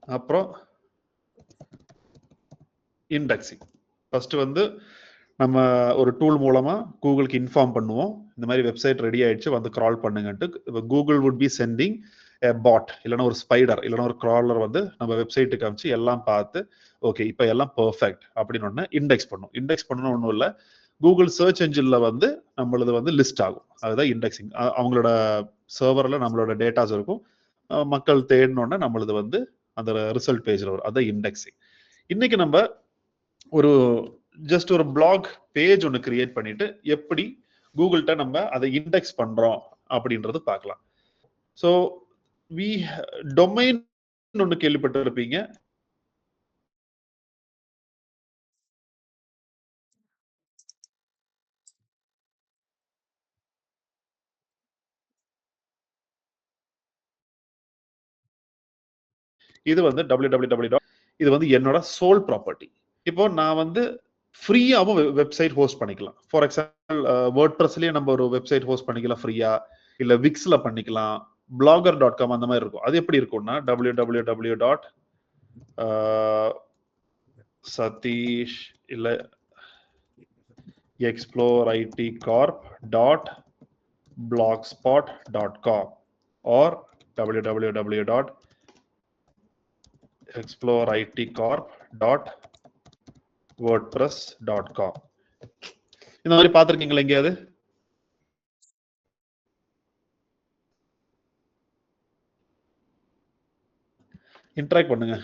அப்புறம் indexing. First வந்து நம்ம ஒரு டூல் மூலமா கூகுளுக்கு இன்ஃபார்ம் பண்ணுவோம், இந்த மாதிரி வெப்சைட் ரெடி ஆயிடுச்சு வந்து கிரால் பண்ணுங்கன்ட்டு. Google would be sending a bot இல்லைன்னா ஒரு ஸ்பைடர் இல்லைன்னா ஒரு கிராலர் வந்து நம்ம வெப்சைட்டுக்கு அமைச்சு எல்லாம் பார்த்து ஓகே இப்போ எல்லாம் பெர்ஃபெக்ட் அப்படின்னு ஒன்று இண்டெக்ஸ் பண்ணும். இண்டெக்ஸ் பண்ணணும் ஒன்றும் இல்லை, கூகுள் சர்ச் என்ஜின்ல வந்து நம்மளது வந்து லிஸ்ட் ஆகும். அதுதான் இண்டெக்ஸிங். அவங்களோட சர்வரில் நம்மளோட டேட்டாஸ் இருக்கும், மக்கள் தேடினோடனே நம்மளது வந்து அந்த ரிசல்ட் பேஜில் வரும். அதுதான் இண்டெக்ஸிங். இன்னைக்கு நம்ம ஒரு ஜஸ்ட் ஒரு பிளாக் பேஜ் ஒன்று கிரியேட் பண்ணிட்டு எப்படி கூகுள்கிட்ட நம்ம அதை இண்டெக்ஸ் பண்றோம் அப்படின்றது பார்க்கலாம். ஸோ டொமைன் ஒன்று கேள்விப்பட்டு இருப்பீங்க. இது வந்து www. இது வந்து என்னோட சோல் ப்ராப்பர்ட்டி. இப்போ நான் வந்து ஃப்ரீயாவும் வெப்சைட் ஹோஸ்ட் பண்ணிக்கலாம். ஃபார் எக்ஸாம்பிள் வேர்ட்பிரஸ்லயே நம்ம ஒரு வெப்சைட் ஹோஸ்ட் பண்ணிக்கலாம் ஃப்ரீயா, இல்ல விக்ஸ்ல பண்ணிக்கலாம், blogger.com அந்த மாதிரி இருக்கும். அது எப்படி இருக்கும்னா www.satish இல்ல exploreitcorp.blogspot.com or www.exploreitcorp.wordpress.com. இந்த மாதிரி பார்த்துருக்கீங்களா எங்கேயாவது? இன்டராக்ட் பண்ணுங்க,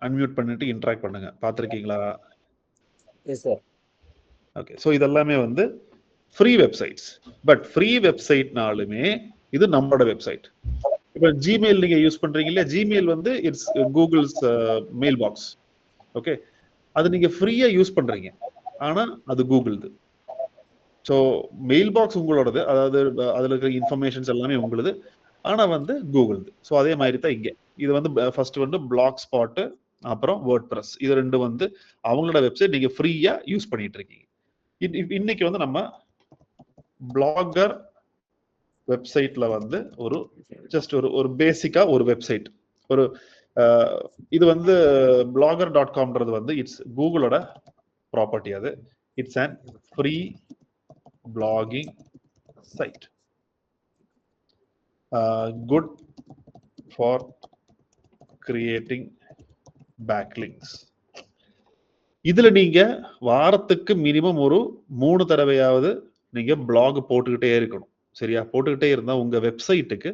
அன்மியூட் பண்ணிட்டு இன்டராக்ட் பண்ணுங்க. பார்த்துருக்கீங்களா? Yes sir. ஓகே, ஸோ இதெல்லாமே வந்து ஃப்ரீ வெப்சைட்ஸ். பட் ஃப்ரீ வெப்சைட்னாலுமே இது நம்மளோட வெப்சைட். இப்போ ஜிமெயில் நீங்க யூஸ் பண்றீங்க இல்லையா, ஜிமெயில் வந்து it's Google's mail box. Okay, அது நீங்க ஃப்ரீயா யூஸ் பண்றீங்க, ஆனா அது கூகுள்து. ஸோ மெயில் பாக்ஸ் உங்களோடது, அதாவது அதுல இருக்கிற இன்ஃபர்மேஷன்ஸ் எல்லாமே உங்களுது, ஆனா வந்து கூகுள்து. ஸோ அதே மாதிரி தான் இங்க. இது வந்து ஃபர்ஸ்ட் வந்து பிளாக் ஸ்பாட், அப்புறம் வேர்ட்பிரஸ், இது ரெண்டு வந்து அவங்களோட வெப்சைட் நீங்க ஃப்ரீயா யூஸ் பண்ணிட்டு இருக்கீங்க. இன்னைக்கு வந்து நம்ம பிளாகர் வெப்சைட்ல வந்து ஒரு ஜஸ்ட் ஒரு பேசிக்கா ஒரு வெப்சைட், ஒரு இது வந்து blogger.comன்றது வந்து இட்ஸ் கூகுளோட ப்ராப்பர்ட்டி. அது it's and free blogging site, good for creating backlinks. இதுல நீங்க வாரத்துக்கு மினிமம் ஒரு 3 தடவையாவது நீங்க பிளாக் போட்டுக்கிட்டே இருக்கணும். சரியா? போட்டுக்கிட்டே இருந்தா உங்க வெப்சைட்டுக்கு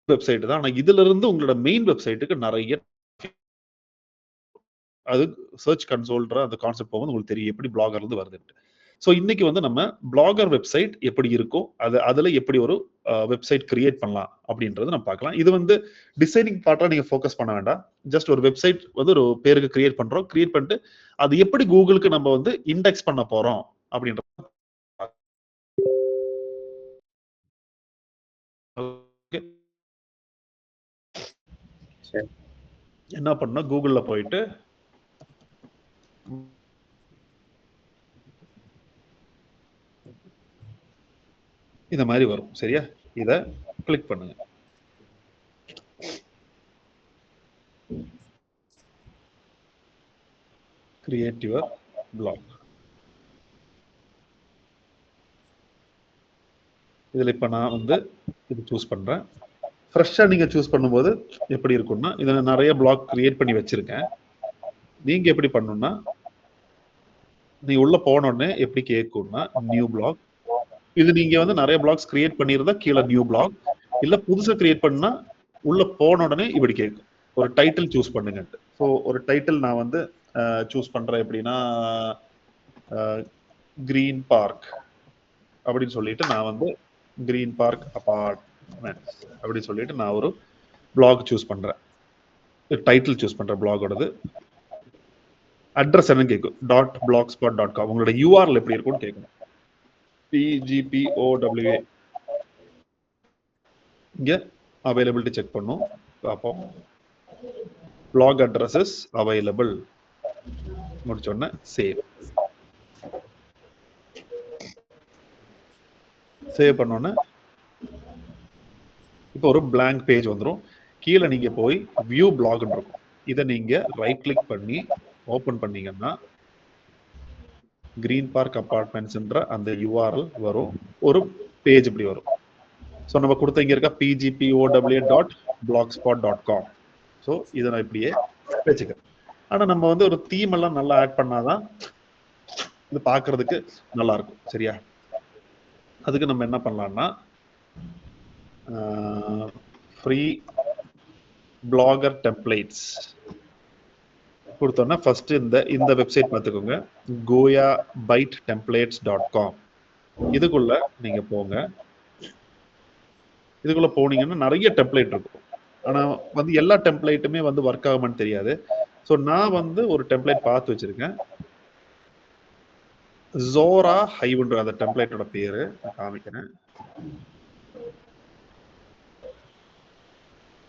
வெப்சைட் தான், ஆனா இதுல இருந்து உங்களோட மெயின் வெப்சைட்டுக்கு நிறைய, அது சர்ச் கன்சோல்ன்ற அந்த கான்செப்ட் போகும்போது உங்களுக்கு தெரியும் எப்படி பிளாகர் இருந்து வருதுன்னு. ஸோ இன்னைக்கு வந்து நம்ம பிளாகர் வெப்சைட் எப்படி இருக்கும், அதுல எப்படி ஒரு வெப்சைட் கிரியேட் பண்ணலாம் அப்படின்றது நம்ம பார்க்கலாம். இது வந்து டிசைனிங் பார்ட்டா நீங்க ஃபோக்கஸ் பண்ண வேண்டாம். ஜஸ்ட் ஒரு வெப்சைட் வந்து ஒரு பேருக்கு கிரியேட் பண்றோம், கிரியேட் பண்ணிட்டு அது எப்படி கூகுளுக்கு நம்ம வந்து இண்டெக்ஸ் பண்ண போறோம் அப்படின்றது என்ன பண்ணா, கூகுள்ல போயிட்டு இந்த மாதிரி வரும். சரியா? இத கிளிக் பண்ணுங்க. Create your blog. இதுல இப்ப நான் வந்து இது சூஸ் பண்றேன். ஃப்ரெஷ்ஷா நீங்க சூஸ் பண்ணும்போது எப்படி இருக்கும்னா, இதை நிறைய பிளாக் கிரியேட் பண்ணி வச்சிருக்கேன். நீங்க எப்படி பண்ணணும்னா, நீ உள்ள போன உடனே எப்படி கேட்கும்னா நியூ பிளாக். இது நீங்க வந்து நிறைய பிளாக்ஸ் கிரியேட் பண்ணியிருந்தா கீழே நியூ பிளாக், இல்ல புதுசா கிரியேட் பண்ணா உள்ள போன உடனே இப்படி கேட்கும், ஒரு டைட்டில் சூஸ் பண்ணுங்கன்ட்டு. ஸோ ஒரு டைட்டில் நான் வந்து சூஸ் பண்றேன். எப்படின்னா கிரீன் பார்க் அப்படின்னு சொல்லிட்டு நான் வந்து கிரீன் பார்க் அபார்ட்மெண்ட்ஸ் அப்படின்னு சொல்லிட்டு நான் ஒரு பிளாக் சூஸ் பண்றேன், டைட்டில் சூஸ் பண்றேன். பிளாகோடது அட்ரஸ் என்னன்னு கேட்கும், .blogspot.com. உங்களோட யூஆர்எல் எப்படி இருக்கும்னு கேட்கணும். PGPOWA. இங்க அவைலபிலிட்டி செக் பண்ணும். பார்ப்போம். பிளாக் அட்ரஸஸ் அவைலபிள் முடிச்சோடனே சேவ். சேவ் பண்ணோன்னே இப்போ ஒரு blank பேஜ் வந்துடும். கீழே நீங்க போய் வியூ பிளாக்னு இருக்கும். இதை நீங்க ரைட் கிளிக் பண்ணி ஓபன் பண்ணீங்கன்னா கிரீன் பார்க் அபார்ட்மெண்ட்ஸ்ன்ற அந்த யூஆர்எல் வரும். ஒரு பேஜ் இப்படி வரும். ஸோ நம்ம கொடுத்த இங்க இருக்க pgpow.blogspot.com. ஸோ இதை நான் இப்படியே வச்சுக்கிறேன். ஆனா நம்ம வந்து ஒரு தீம் எல்லாம் நல்லா ஆட் பண்ணாதான் இது பார்க்கிறதுக்கு நல்லா இருக்கும். சரியா? அதுக்கு நம்ம என்ன பண்ணலாம்னா ஃப்ரீ பிளாகர் டெம்ப்ளேட்ஸ் கொடுத்தோம்னா ஃபர்ஸ்ட் இந்த வெப்சைட் பார்த்துக்கோங்க, goyabytetemplates.com. இதுக்குள்ள நீங்க போங்க. இதுக்குள்ள போனீங்கன்னா நிறைய டெம்ப்ளேட் இருக்கும். ஆனா வந்து எல்லா டெம்ப்ளேட்டுமே வந்து ஒர்க் ஆகுமான்னு தெரியாது. ஸோ நான் வந்து ஒரு டெம்ப்ளேட் பார்த்து வச்சிருக்கேன். ஜோரா ஹைவ்ன்ற அந்த டெம்ப்ளேட்டோட பேரு நான் காமிக்கிறேன்.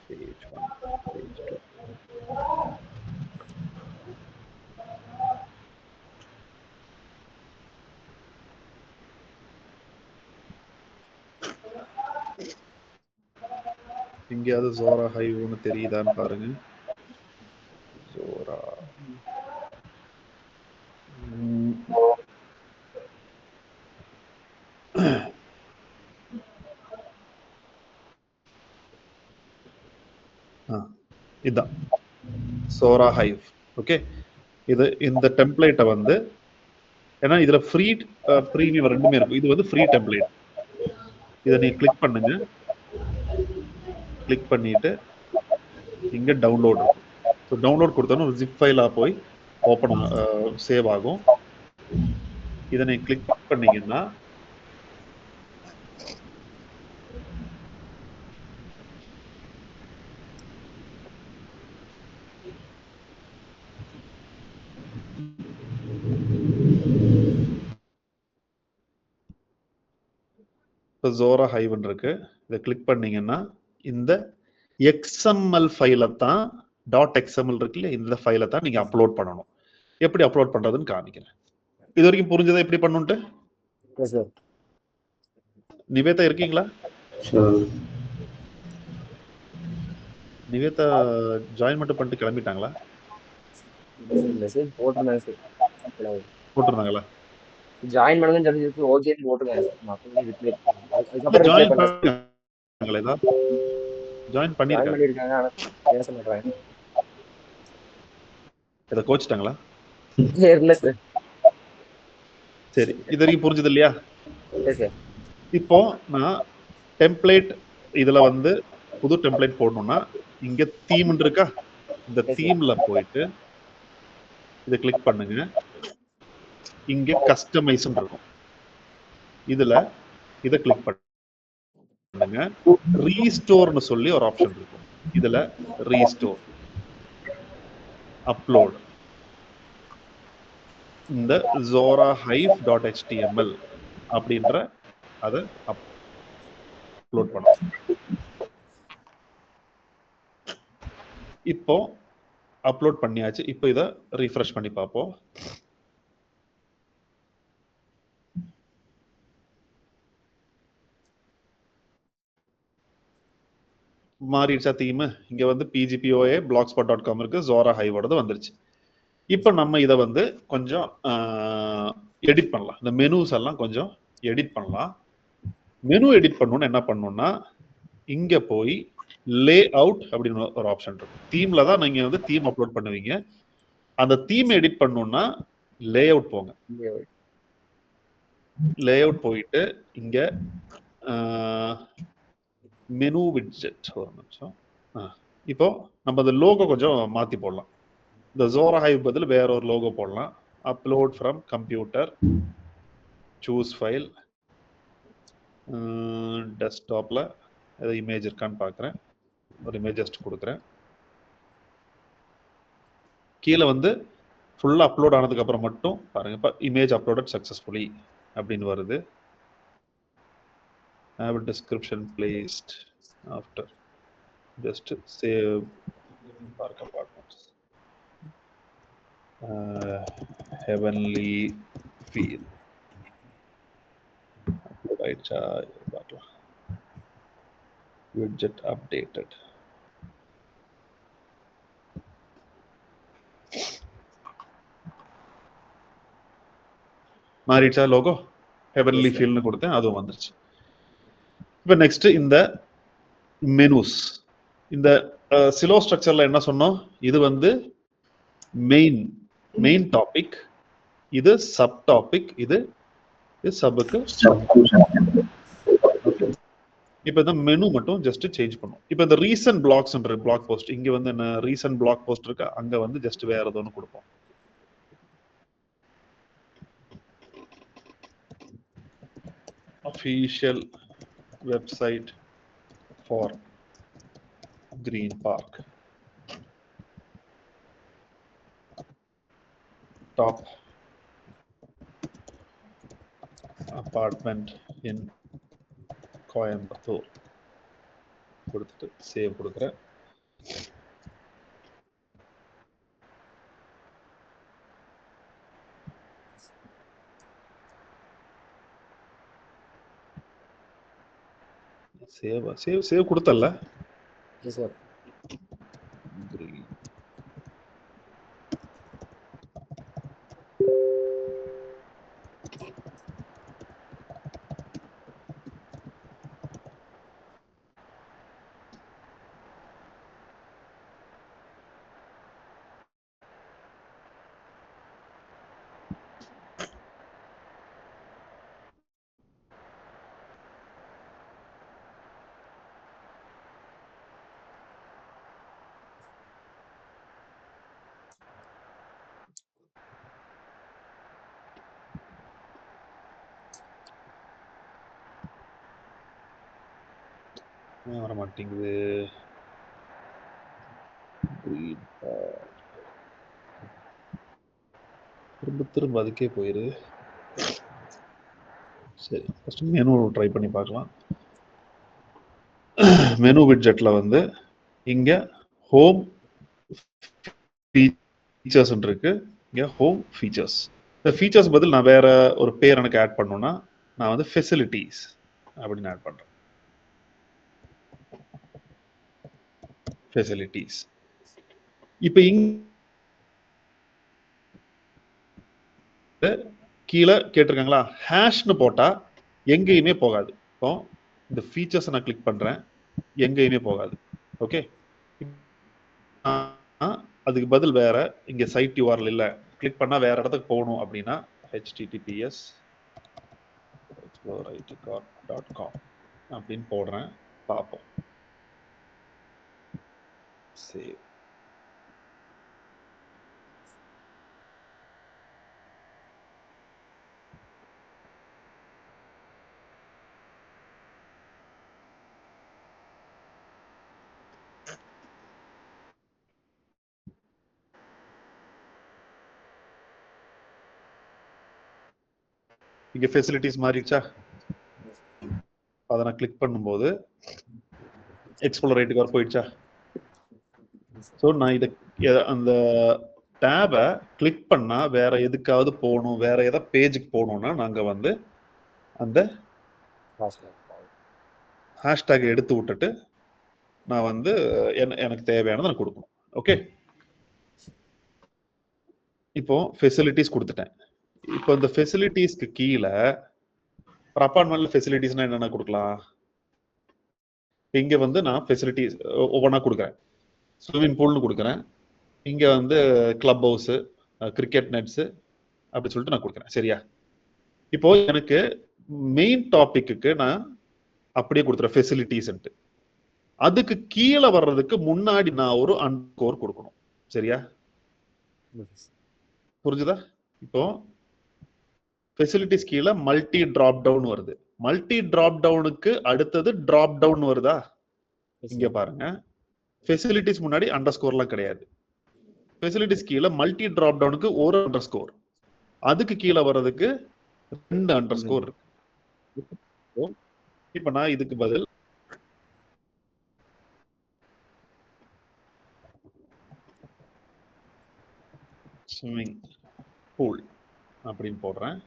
Page 1, page 2. எங்கேயாவது ஜோரா ஹைவ்னு தெரியுதான்னு பாருங்க. ஜோரா இதுதான் சோரா ஹைவ். ஓகே, இது இந்த டெம்ப்ளேட்டை வந்து ஏன்னா இதுல ஃப்ரீ ப்ரீமியம் ரெண்டுமே இருக்கும். இது வந்து ஃப்ரீ டெம்ப்ளேட். இதை நீங்க கிளிக் பண்ணுங்க. கிளிக் பண்ணிட்டு இங்க டவுன்லோட் இருக்கும். ஸோ டவுன்லோட் கொடுத்தோன்னா ஒரு ஜிப் ஃபைலா போய் ஓப்பன் சேவ் ஆகும். இதை நீங்க கிளிக் பண்ணீங்கன்னா இப்போ ஜோரா ஹைவன் இருக்கு. இதை கிளிக் பண்ணீங்கன்னா இந்த எக்ஸ்எம்எல் ஃபைலை தான் .xml இருக்குல்ல, இந்த ஃபைலை தான் நீங்க அப்லோட் பண்ணணும். எப்படி அப்லோட் பண்றதுன்னு காமிக்கிறேன். இது வரைக்கும் புரிஞ்சதை எப்படி பண்ணுன்ட்டு? நிவேதா இருக்கீங்களா? நிவேதா ஜாயின் மட்டும் பண்ணிட்டு கிளம்பிட்டாங்களா? மெசேஜ் போட்டிருந்தேன் சார். போட்டிருந்தாங்களா? ஜாயின் பண்ணுங்கன்னு சொல்லி ஓகே போட்டிருந்தேன் சார். மற்றபடி ரிப்ளை இல்ல அதுக்கப்புறம் ரிப்ளை ஜாயின் பண்ணல சார். பண்ணிருக்காங்களா? ஜாயின் ஜாயின் பண்ணிருக்காங்க. பண்ணியிருக்காங்க, ஆனால் பேச மாட்டேறாங்க. இதை கோச்சிட்டாங்களா? இல்லை சார். சரி, இது வரைக்கும் புரிஞ்சது இல்லையா? சரி சார். இப்போ நான் டெம்ப்ளேட் இதுல வந்து புது டெம்ப்ளேட் போடணும்னா இங்க தீம் இருக்கா, இந்த தீம்ல போயிட்டு இதை கிளிக் பண்ணுங்க. இங்க கஸ்டமைஸ் இருக்கும். இதுல இதை கிளிக் பண்ணுங்க. ரீஸ்டோர்னு சொல்லி ஒரு ஆப்ஷன் இருக்கும். இதுல ரீஸ்டோர், அப்லோட், இந்த ஜோரா hive.html அப்படின்ற அதை அப்லோட் பண்ணணும். இப்போ அப்லோட் பண்ணியாச்சு. இப்போ இதை ரீஃப்ரெஷ் பண்ணி பார்ப்போம். மாறிடுச்சா தீம்? இங்க வந்து pgpoa blogspot.com இருக்கு, ஜோரா ஹைவோடது வந்துருச்சு. இப்போ நம்ம இதை வந்து கொஞ்சம் எடிட் பண்ணலாம். இந்த மெனுஸ் எல்லாம் கொஞ்சம் எடிட் பண்ணலாம். மெனு எடிட் பண்ணணும்னு என்ன பண்ணணும்னா இங்க போய் லே அவுட் அப்படின்னு ஒரு ஆப்ஷன் இருக்கும். தீம்ல தான் நீங்க வந்து தீம் அப்லோட் பண்ணுவீங்க. அந்த தீம் எடிட் பண்ணணும்னா லே அவுட் போங்க. லே அவுட் போயிட்டு இங்க மெனு விட்ஜெட் ஒரு நிமிஷம். இப்போ நம்ம அந்த லோகோ கொஞ்சம் மாத்தி போடலாம். இந்த ஜோரா ஹைவ் பதில் வேற ஒரு லோகோ போடலாம். Upload from computer, choose file, டெஸ்க்டாப்ல ஏதாவது இமேஜ் இருக்கான்னு பார்க்குறேன். ஒரு இமேஜ் ஜஸ்ட் கொடுக்குறேன். கீழே வந்து ஃபுல்லாக அப்லோட் ஆனதுக்கு அப்புறம் மட்டும் பாருங்க, இப்போ இமேஜ் அப்லோடட் சக்ஸஸ்ஃபுல்லி அப்படின்னு வருது. have a description placed after just save park apartments, heavenly feel right, widget updated. மாறிடுச்சா லோகோ? ஹெவன்லி Yes, sir. ஃபீல்னு கொடுத்தேன், அதுவும் வந்துருச்சு. இப்போ நெக்ஸ்ட் இந்த மெனுஸ். இந்த சிலோ ஸ்ட்ரக்சர்ல என்ன சொன்னோம்? இது வந்து மெயின் டாபிக், இது சப் டாபிக், இது சப்புக்கு. ஓகே, இப்போ இந்த மெனு மட்டும் ஜஸ்ட் சேஞ்ச் பண்ணும். இப்போ இந்த ரீசன்ட் பிளாக்ஸ்ன்ற பிளாக் போஸ்ட், இங்க வந்து என்ன ரீசன்ட் பிளாக் போஸ்ட் இருக்கு, அங்க வந்து ஜஸ்ட் வேற ஏதோ ஒன்று கொடுப்போம். official website for Green Park. Top apartment in Coimbatore. கொடுத்துட்டு சேவ் கொடுக்குறேன். சேவ் கொடுத்தல்ல? Yes, sir. வர மாட்டேங்குது. திரும்ப அதுக்கே போயிரு. சரி, ஃபர்ஸ்ட் மெனு ட்ரை பண்ணி பார்க்கலாம். மெனு விட்ஜெட்ல வந்து இங்க ஹோம் ஃபீச்சர்ஸ் இருக்கு. இங்க ஹோம் ஃபீச்சர்ஸ். இந்த ஃபீச்சர்ஸ் பதில் நான் வேற ஒரு பேர் எனக்கு ஆட் பண்ணணும்னா நான் வந்து ஃபெசிலிட்டிஸ் அப்படின்னு ஆட் பண்றேன். ஃபெசிலிட்டிஸ். இப்போ இங்க கீழே கேட்டிருக்காங்களா, ஹேஷ்னு போட்டா எங்கேயுமே போகாது. இப்போ இந்த ஃபீச்சர்ஸ் நான் கிளிக் பண்றேன், எங்கேயுமே போகாது. ஓகே, அதுக்கு பதில் வேற இங்க சைட் URL இல்ல, கிளிக் பண்ணா வேற இடத்துக்கு போகணும் அப்படின்னா https exploreitcorp.com அப்படின்னு போடுறேன், பார்ப்போம். சேவ். இங்க ஃபெசிலிட்டிஸ் மாறிடுச்சா? அதை நான் கிளிக் பண்ணும்போது எக்ஸ்ப்ளோர் போயிடுச்சா? ஸோ நான் இதை அந்த டேபை கிளிக் பண்ணா வேற எதுக்காவது போகணும், வேற ஏதாவது பேஜுக்கு போகணும்னா நாங்க வந்து அந்த ஹேஷ்டேக் எடுத்து விட்டுட்டு நான் வந்து எனக்கு தேவையானதை நான் கொடுக்கணும். ஓகே, இப்போ ஃபெசிலிட்டிஸ் கொடுத்துட்டேன். இப்போ இந்த ஃபெசிலிட்டிஸ்க்கு கீழே அப்பார்ட்மெண்ட்ல ஃபெசிலிட்டிஸ்னா என்னென்ன கொடுக்கலாம்? இங்க வந்து நான் ஃபெசிலிட்டிஸ் ஒவ்வொன்றா கொடுக்குறேன். ஸ்விமிங் பூல்னு கொடுக்குறேன். இங்க வந்து கிளப் ஹவுஸ், கிரிக்கெட் நெட்ஸ் அப்படி சொல்லிட்டு நான் கொடுக்குறேன். சரியா? இப்போ எனக்கு மெயின் டாபிக்கு நான் அப்படியே கொடுத்துறேன் ஃபெசிலிட்டிஸ். அதுக்கு கீழே வர்றதுக்கு முன்னாடி நான் ஒரு அண்டர்ஸ்கோர் கொடுக்கணும். சரியா? புரிஞ்சுதா? இப்போ ஃபெசிலிட்டிஸ் கீழே மல்டி டிராப் டவுன் வருது. மல்டி டிராப் டவுனுக்கு அடுத்தது டிராப் டவுன் வருதா? இங்க பாருங்க, ஃபெசிலிட்டிஸ் முன்னாடி அண்டர்ஸ்கோர்லாம் கிடையாது. ஃபெசிலிட்டிஸ் கீழே மல்டி டிராப் டவுனுக்கு ஒரு அண்டர்ஸ்கோர், அதுக்கு கீழே வர்றதுக்கு 2 அண்டர்ஸ்கோர் இருக்கு. இப்ப நான் இதுக்கு பதில் ஸ்விமிங் பூல் அப்படின்னு போடுறேன்.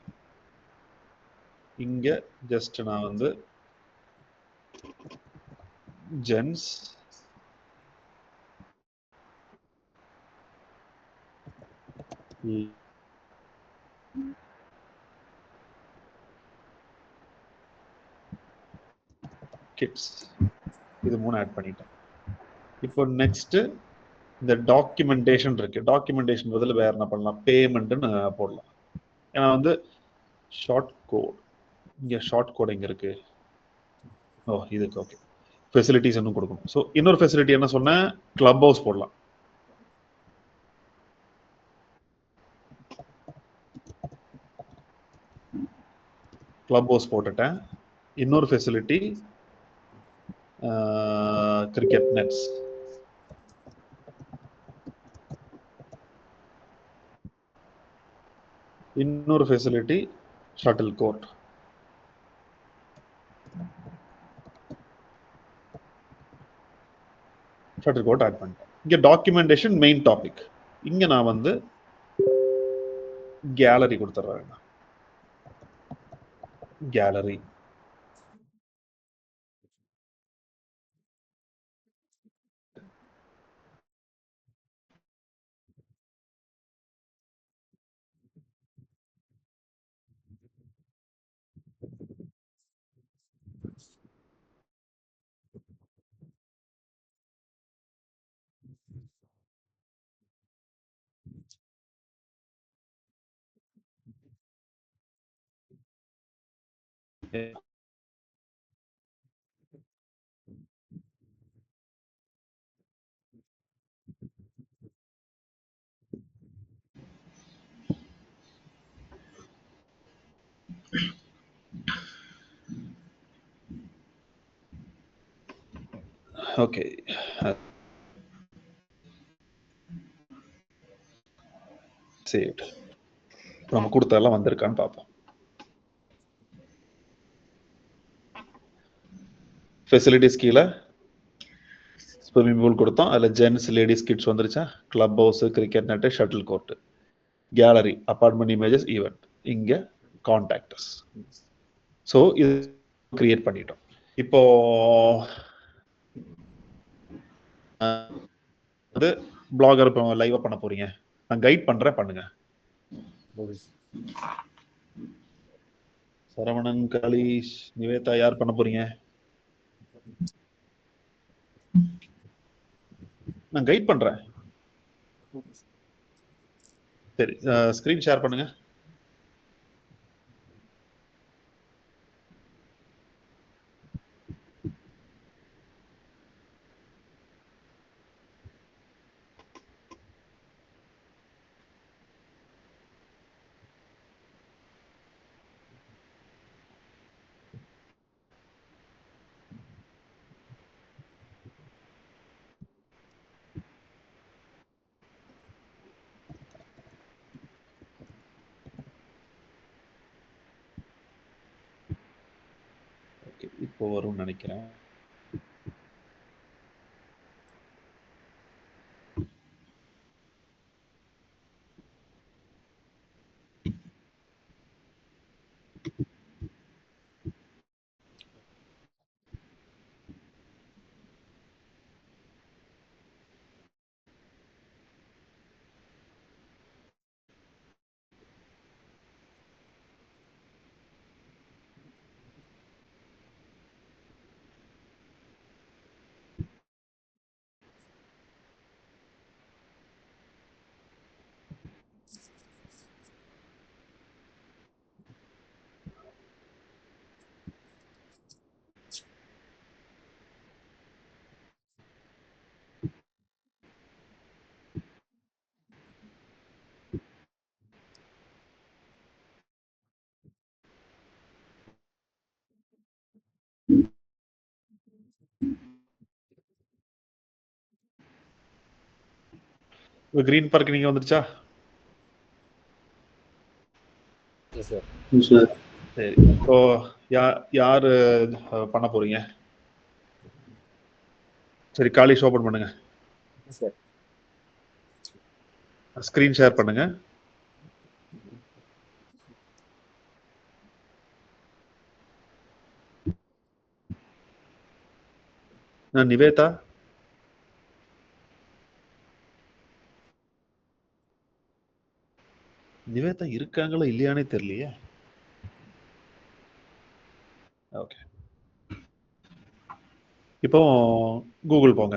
இங்க ஜஸ்ட் நான் வந்து ஜென்ஸ் கிட்ஸ் இது 3 ஆட் பண்ணிட்டேன். இப்போ நெக்ஸ்ட் இந்த டாக்குமெண்டேஷன் இருக்கு. டாக்குமெண்டேஷன் பதில் வேற என்ன பண்ணலாம்? பேமெண்ட்னு போடலாம். ஏன்னா வந்து ஷார்ட் கோட், இங்க ஷார்ட் கோட் எங்க இருக்கு? ஓ இதுக்கு ஓகே. ஃபெசிலிட்டிஸ் இன்னும் கொடுக்கணும். ஸோ இன்னொரு ஃபெசிலிட்டி என்ன சொன்னேன்? கிளப் ஹவுஸ் போடலாம். கிளப் ஹவுஸ் போட்டுட்டேன். இன்னொரு ஃபெசிலிட்டி கிரிக்கெட் நெட்ஸ். இன்னொரு facility shuttle court. Shuttle court add பண்ணிட்டேன். இங்க டாக்குமெண்டேஷன் மெயின் டாபிக். இங்க நான் வந்து கேலரி கொடுத்துட்றேன். Gallery okay. சேவ்ட். நம்ம கொடுத்ததெல்லாம் வந்திருக்கான்னு பார்ப்போம். ஃபெசிலிட்டிஸ் கீழே ஸ்விம்மிங் பூல் கொடுத்தோம். அதில் ஜென்ஸ் லேடிஸ் கிட்ஸ் வந்துருச்சா? Club house, cricket net, shuttle court, gallery, apartment images, event, இங்கே கான்டாக்டர்ஸ். ஸோ இது கிரியேட் பண்ணிட்டோம். இப்போ வந்து பிளாகர் இப்போ லைவா பண்ண போறீங்க, நான் கைட் பண்றேன், பண்ணுங்க. சரவணன், கலீஷ், நிவேதா யார் பண்ண போறீங்க? நான் கைட் பண்றேன். சரி, ஸ்கிரீன் ஷேர் பண்ணுங்க. இப்போ வரும்னு நினைக்கிறேன். கிரீன் பார்க் நீங்க வந்துருச்சா? சரி, இப்போ யாரு பண்ண போறீங்க? சரி, காலிஷ் ஓபன் பண்ணுங்க. ஸ்கிரீன் ஷேர் பண்ணுங்க. நான் நிவேதா. நிவேதா இருக்காங்களா இல்லையானே தெரியலையே. ஓகே, இப்போ கூகுள் போங்க,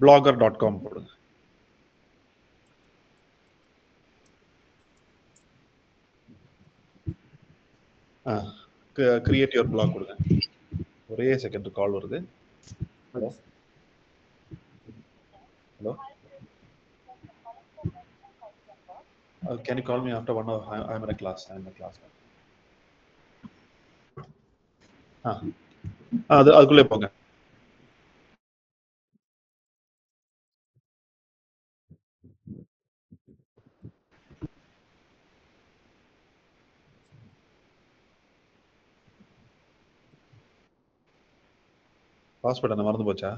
blogger.com போடுங்க. கிரியேட் யுவர் பிளாக் கொடுங்க. ஒரே செகண்ட் கால் வருது. Hello hello, can you call me after 1 hour? I am in a class. அதுக்குள்ளே போங்க. பாஸ்வேர்ட் என்ன மறந்து போச்சா?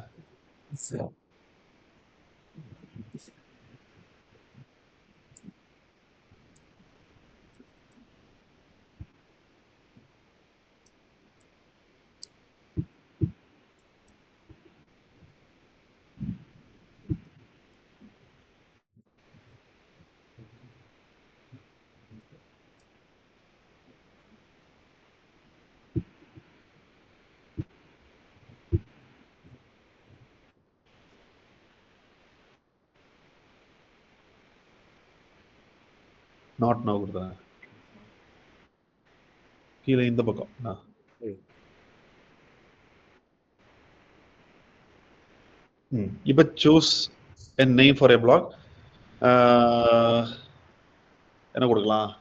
நாட் நவ் கொடுத்தேன். கீழே இந்த பக்கம் இப்போ choose a name for a blog. என்ன கொடுக்கலாம்?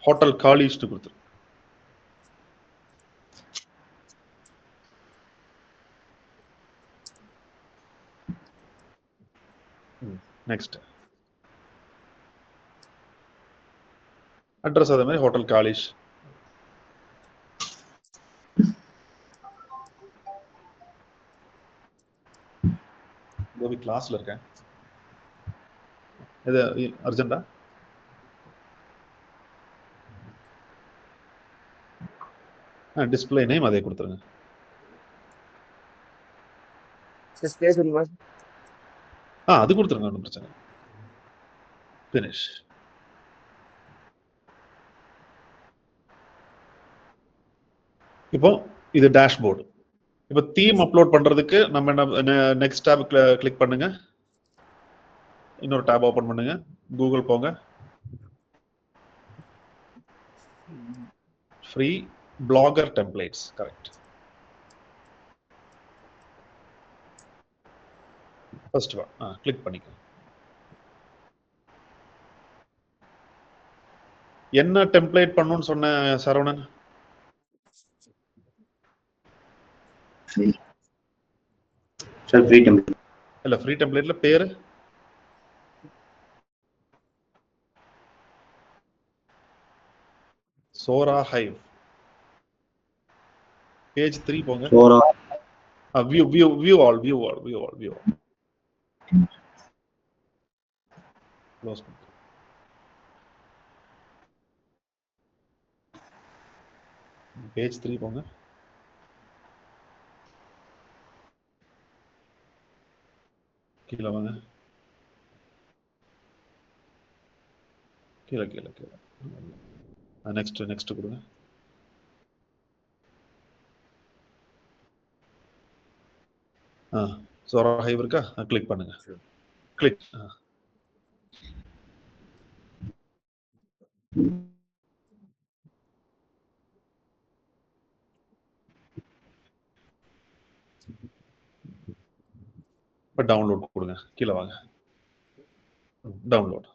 ஹோட்டல் காலிஸ்ட் கொடுத்துரு. நெக்ஸ்ட் அட்ரஸ் அதே மாதிரி ஹோட்டல் காலிஷ். கோபி கிளாஸ்ல இருக்கேன். இது அர்ஜென்டா? டிஸ்பிளே நேம் அதே கொடுத்துருங்க. ஸ்பேஸ் வருமா? அது கொடுத்துருங்க, ஒன்றும் பிரச்சனை. ஃபினிஷ். இப்போ இது டேஷ்போர்டு. இப்போ தீம் அப்லோட் பண்றதுக்கு நம்ம என்ன, நெக்ஸ்ட் டேப் கிளிக் பண்ணுங்க. இன்னொரு டேப் ஓபன் பண்ணுங்க. கூகுள் போங்க. Free blogger templates. Correct. First வா கிளிக் பண்ணிக்க. என்ன டெம்ப்ளேட் பண்ணணும்னு சொன்ன சரவணன்? ஃப்ரீ டெம்ப்ளேட் இல்ல, ஃப்ரீ டெம்ப்ளேட்ல பேரு சோரா ஹைவ். பேஜ் 3 போங்க. சோரா view all. க்ளோஸ் பண்ணு. பேஜ் 3 போங்க. கீழே வாங்க. கீழே நெக்ஸ்ட் கொடுங்க. சோரா ஹைவ் இருக்கா? கிளிக் பண்ணுங்க. கிளிக். இப்போ டவுன்லோட் கொடுங்க. கீழே வாங்க. டவுன்லோட்.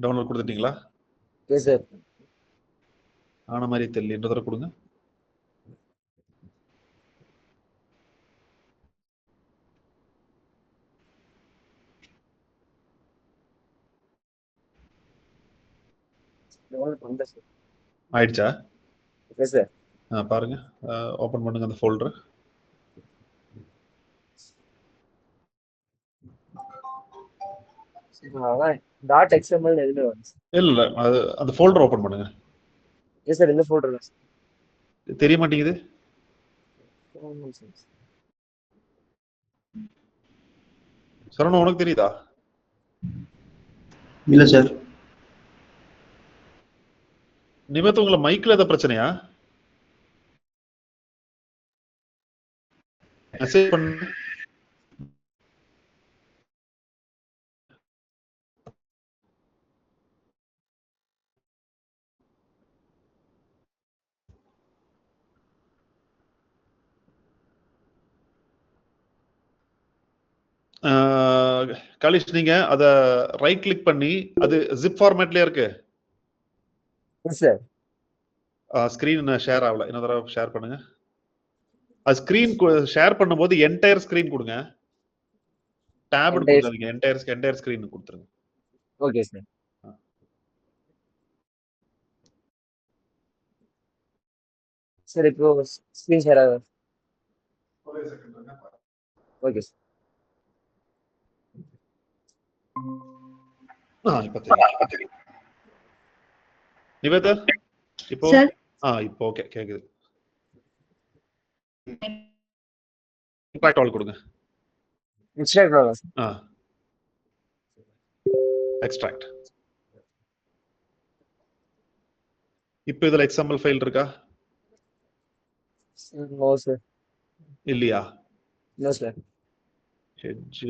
டவுன்லோட் கொடுத்துட்டீங்களா? Yes sir. ஆன மாதிரி தெரியல. இன்னொரு தடவை கொடுங்க. ஆயிடுச்சா? Yes sir. பாருங்க. ஓபன் பண்ணுங்க அந்த ஃபோல்டர். .xml எதுல வந்து? இல்ல, அது அந்த ஃபோல்டர் ஓபன் பண்ணுங்க. Yes sir. இந்த ஃபோல்டர் தெரிய மாட்டேங்குது. சரவணா உனக்கு தெரியுதா? இல்ல சார். நிமித் உங்களை மைக்ல ஏதாவது பிரச்சனையா? மெசேஜ் பண்ணு. காலிஷ் நீங்க அத ரைட் கிளிக் பண்ணி அது ஜிப் ஃபார்மேட்லயே இருக்கு. சார் ஸ்கிரீன் ஷேர் ஆகல, இன்னொரு தடவை ஷேர் பண்ணுங்க. அது ஸ்கிரீன் ஷேர் பண்ணும்போது என்டையர் ஸ்கிரீன் கொடுங்க, டேப் கொடுக்காதீங்க, என்டையர் ஸ்கிரீன் கொடுத்துருங்க. Okay sir. சார் இப்போ ஸ்கிரீன் ஷேர் ஆகுது. Okay sir. இப்ப தெரியும். நிவேதா இப்போ இப்போ ஓகே கேக்குது. இம்பாக்ட் ஆல் கொடுங்க. எக்ஸ்ட்ராக்ட் ஆகும் சார். எக்ஸ்ட்ராக்ட். இப்போ இதுல எக்ஸாம்பிள் ஃபைல் இருக்கா? No sir. இல்லையா? No sir. Edge,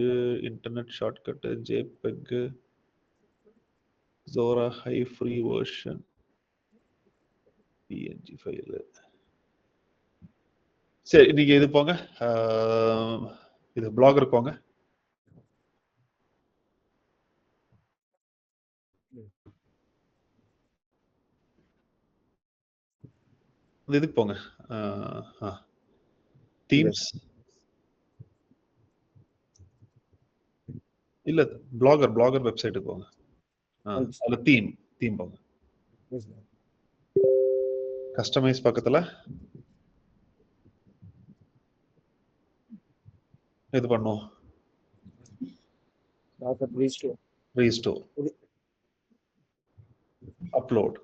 internet shortcut, JPEG, Zora high free version, png file. சரி, நீங்க இது போங்க, இது பிளாகர் போங்க. இதுக்கு போங்க, தீம்ஸ் இல்ல பிளாகர் வெப்சைட்டுக்கு போங்க. அதுல தீம் போங்க. கஸ்டமைஸ் பக்கத்துல இது பண்ணும், ரீஸ்டோர், அப்லோட்.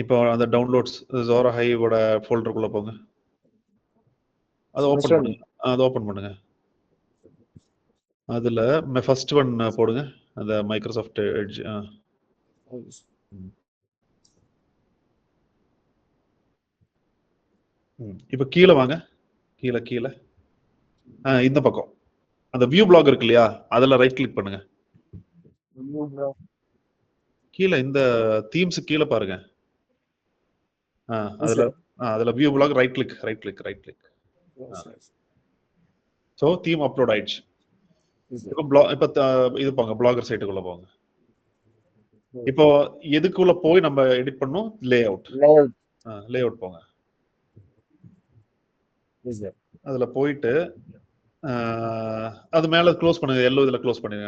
இப்போ அந்த டவுன்லோட்ஸ் Zora Hive-ஓட ஃபோல்டருக்குள்ள போங்க. அது ஓபன் பண்ணுங்க. அதுல ஃபர்ஸ்ட் ஒன் போடுங்க, அந்த மைக்ரோசாஃப்ட் எட்ஜ். இப்போ கீழே வாங்க, கீழே இந்த பக்கம் அந்த வியூ பிளாக் இருக்கு இல்லையா, அதுல ரைட் கிளிக் பண்ணுங்க. கீழே இந்த தீம்ஸ் கீழே பாருங்க. அதுல view blog right click. So theme upload ஆயிடுச்சு. இப்போ இது போங்க, பிளாகர் சைட்டுக்குள்ள போங்க. இப்போ எதுக்குள்ள போய் நம்ம எடிட் பண்ணோம்? லே அவுட் போங்க. அதுல போயிட்டு அது மேல க்ளோஸ் பண்ணுங்க, எல்லோ இதுல க்ளோஸ் பண்ணுங்க.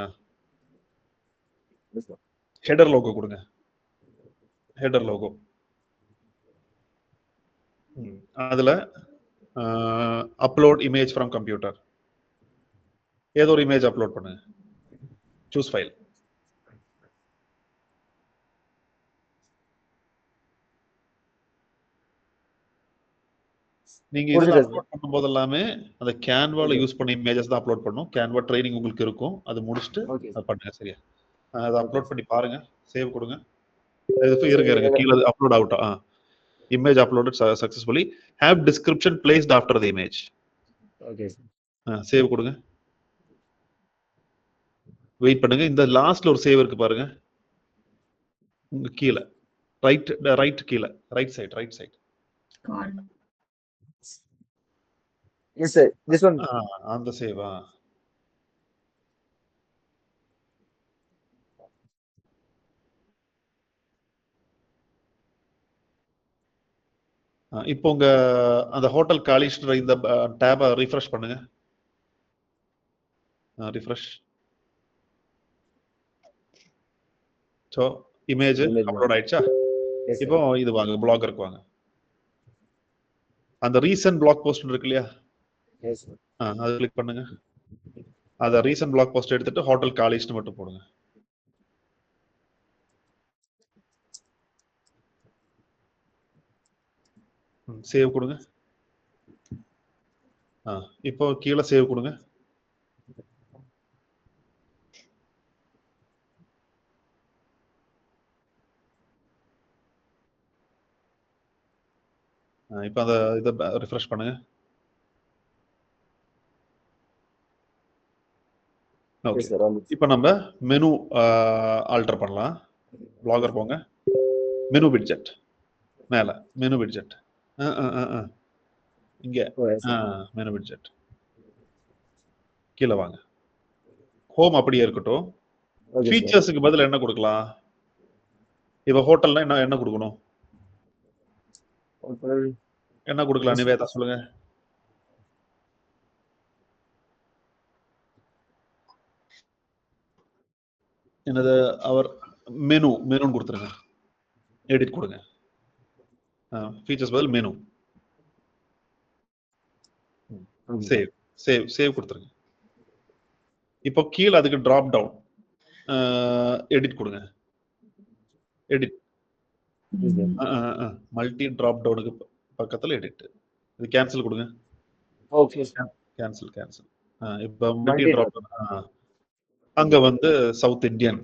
ஹெடர் லோகோ கொடுங்க, ஹெடர் லோகோ. அதுல அப்லோட் இமேஜ் ஃப்ரம் கம்ப்யூட்டர், ஏதோ ஒரு இமேஜ் அப்லோட் பண்ணுங்க. Choose file. நீங்க இதுல அப்லோட் பண்ணும்போது எல்லாமே அந்த கேன்வால யூஸ் பண்ண இமேஜஸ் தான் அப்லோட் பண்ணும். கேன்வா ட்ரைனிங் உங்களுக்கு இருக்கும், அது முடிச்சுட்டு அது பண்ணுங்க. சரியா? அதை அப்லோட் பண்ணி பாருங்க, சேவ் கொடுங்க. இருங்க கீழே அப்லோட் ஆகட்டும். Image uploaded successfully. Have description placed after the image. Okay. Save கொடுங்க. வெயிட் பண்ணுங்க. இந்த லாஸ்ட்ல ஒரு சேவ் இருக்கு பாருங்க, உங்க கீழே ரைட் கீழே right side. Yes sir, this one. அந்த சேவா இப்போ உங்க அந்த ஹோட்டல் காலிஷ்ன்ற இந்த டேபை ரிஃப்ரெஷ் பண்ணுங்க. ரிஃப்ரெஷ். சோ இமேஜ் அப்லோட் ஆயிடுச்சா? இப்போ இது வாங்க, பிளாகருக்கு வாங்க. அந்த ரீசன்ட் பிளாக் போஸ்ட் இருக்கு இல்லையா, அதை கிளிக் பண்ணுங்க. அத ரீசன்ட் பிளாக் போஸ்ட் எடுத்துட்டு ஹோட்டல் காலிஷ்னு மட்டும் போடுங்க. சேவ் கொடுங்க. இப்போ கீழே சேவ் கொடுங்க. இப்போ அந்த இதை ரிஃப்ரெஷ் பண்ணுங்க. ஓகே, இப்போ நம்ம மெனு ஆல்டர் பண்ணலாம். பிளாகர் போங்க, மெனு விட்ஜெட் மேல, மெனு விட்ஜெட் இங்க, மெனு விட்ஜெட் கீழே வாங்க. ஹோம் அப்படியே இருக்கட்டும். ஃபீச்சர்ஸுக்கு பதில் என்ன கொடுக்கலாம்? இப்போ ஹோட்டல்னா என்ன கொடுக்கணும்? என்ன கொடுக்கலாம் நிவேதா, சொல்லுங்க. என்னது அவர் மெனு கொடுத்துருங்க. எடிட் கொடுங்க. ஃபீச்சர்ஸ் பதில் மெனு. சேவ் கொடுத்துருங்க. இப்போ கீழே அதுக்கு டிராப் டவுன் எடிட் கொடுங்க. எடிட் மல்டி டிராப் டவுனுக்கு பக்கத்துல எடிட். இது கேன்சல் கொடுங்க. Okay, cancel. இப்போ மல்டி டிராப் டவுன் அங்க வந்து சவுத் இந்தியன்.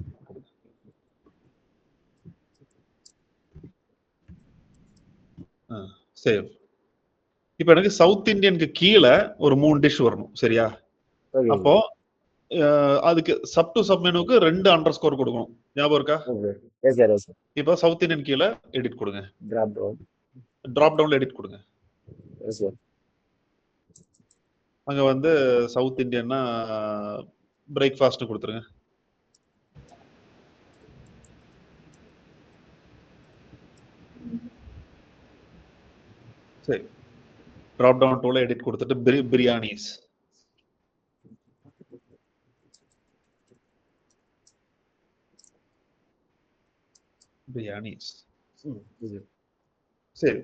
சேவ். இப்போ எனக்கு சவுத் இந்தியனுக்கு கீழே ஒரு 3 டிஷ் வரணும், சரியா? அப்போ அதுக்கு சப் டு சப் மெனுக்கு 2 அண்டர்ஸ்கோர் கொடுக்கணும். ஞாபகம் இருக்கா? இப்போ சவுத் இந்தியன் கீழே எடிட் கொடுங்க. டிராப் டவுன்ல எடிட் கொடுங்க. அங்க வந்து சவுத் இந்தியன்னா பிரேக்ஃபாஸ்ட் கொடுத்துருங்க. சரி, டிராப் டவுன் டூல எடிட் கொடுத்துட்டு பிரியாணிஸ். சரி,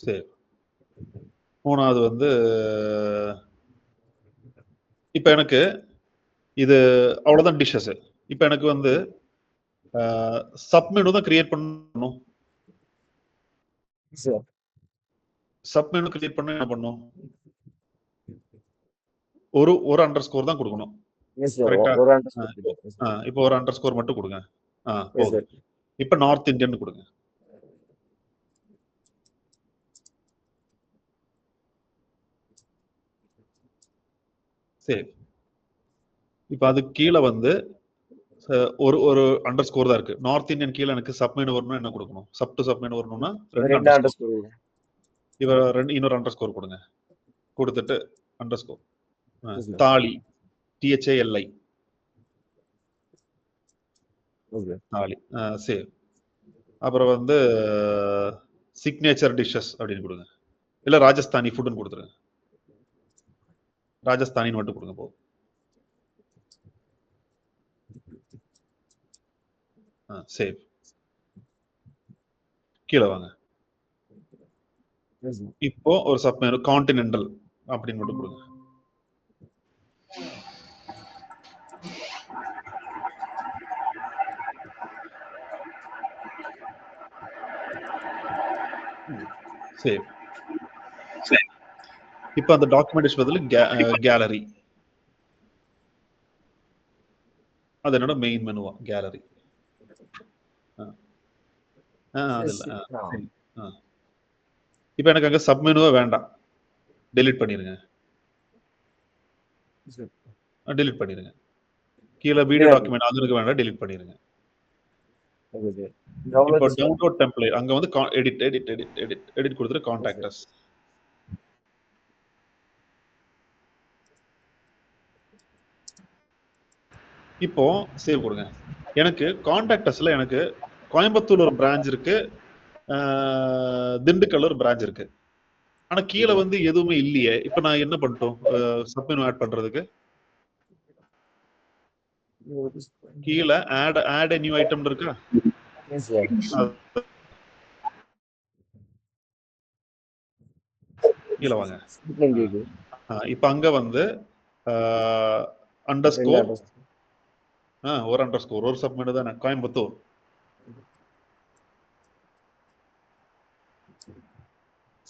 சரி. மூணாவது வந்து இப்ப எனக்கு இது அவ்வளவுதான் டிஷ்ஷஸ். இப்ப எனக்கு வந்து சப் மெனு தான் கிரியேட் பண்ணணும். சப் மெனு கிரியேட் பண்ண என்ன பண்ணும்? ஒரு அண்டர்ஸ்கோர் தான் கொடுக்கணும். இப்போ ஒரு அண்டர்ஸ்கோர் மட்டும் கொடுங்க. இப்ப நார்த் இந்தியன் கொடுங்க. சரி, இப்ப அது கீழே வந்து ஒரு அண்டர்ஸ்கோர் தான் இருக்கு. நார்த் இந்தியன் கீழே எனக்கு சப் மெனு வரணும், என்ன கொடுக்கணும்? சப் டு சப் மெனு வரணும்னா 2 அண்டர்ஸ்கோர். இவ இன்னொரு அண்டர்ஸ்கோர் கொடுங்க. கொடுத்துட்டு அண்டர்ஸ்கோர் தாலி, THALI தாலி. சேவ். அப்புறம் வந்து சிக்னேச்சர் டிஷ்ஷஸ் அப்படின்னு கொடுங்க. இல்ல ராஜஸ்தானி ஃபுட்னு கொடுத்துருங்க. ராஜஸ்தானின்னு மட்டும் கொடுங்க போதும். சேவ். கீழே வாங்க. இப்போ ஒரு சப் மெனு கான்டினென்டல் அப்படின்னு மட்டும் கொடுங்க. சேவ். இப்போ அந்த டாக்குமெண்ட் பதில் கேலரி. அது என்னோட மெயின் மெனுவா கேலரி. இப்போ எனக்கு அங்க சப் மெனுவா வேண்டாம், டெலிட் பண்ணிருங்க. டெலிட் பண்ணிருங்க. கீழே வீடியோ டாக்குமெண்ட் அதுக்கு வேண்டாம், டெலிட் பண்ணிருங்க. இப்போ டவுன்லோட் டெம்ப்ளேட் அங்க வந்து எடிட் கொடுத்துட்டு கான்டாக்ட் அஸ். இப்போ சேவ் கொடுங்க. எனக்கு கான்டாக்ட் அஸ்ல எனக்கு கோயம்புத்தூர் ஒரு பிரான்ச் இருக்கு, திண்டுக்கல் ஒரு பிரான்ச் இருக்கு. ஆனா கீழே வந்து எதுவுமே இல்லையே. இப்ப நான் என்ன பண்ணிட்டோம் சப் மெனு ஆட் பண்றதுக்கு? கீழே ஆட் நியூ ஐட்டம் இருக்கா? கீழே வாங்க. இப்ப அங்க வந்து அண்டர்ஸ்கோர் ஒரு அண்டர்ஸ்கோர் ஒரு சப் மெனு தானே கோயம்புத்தூர்.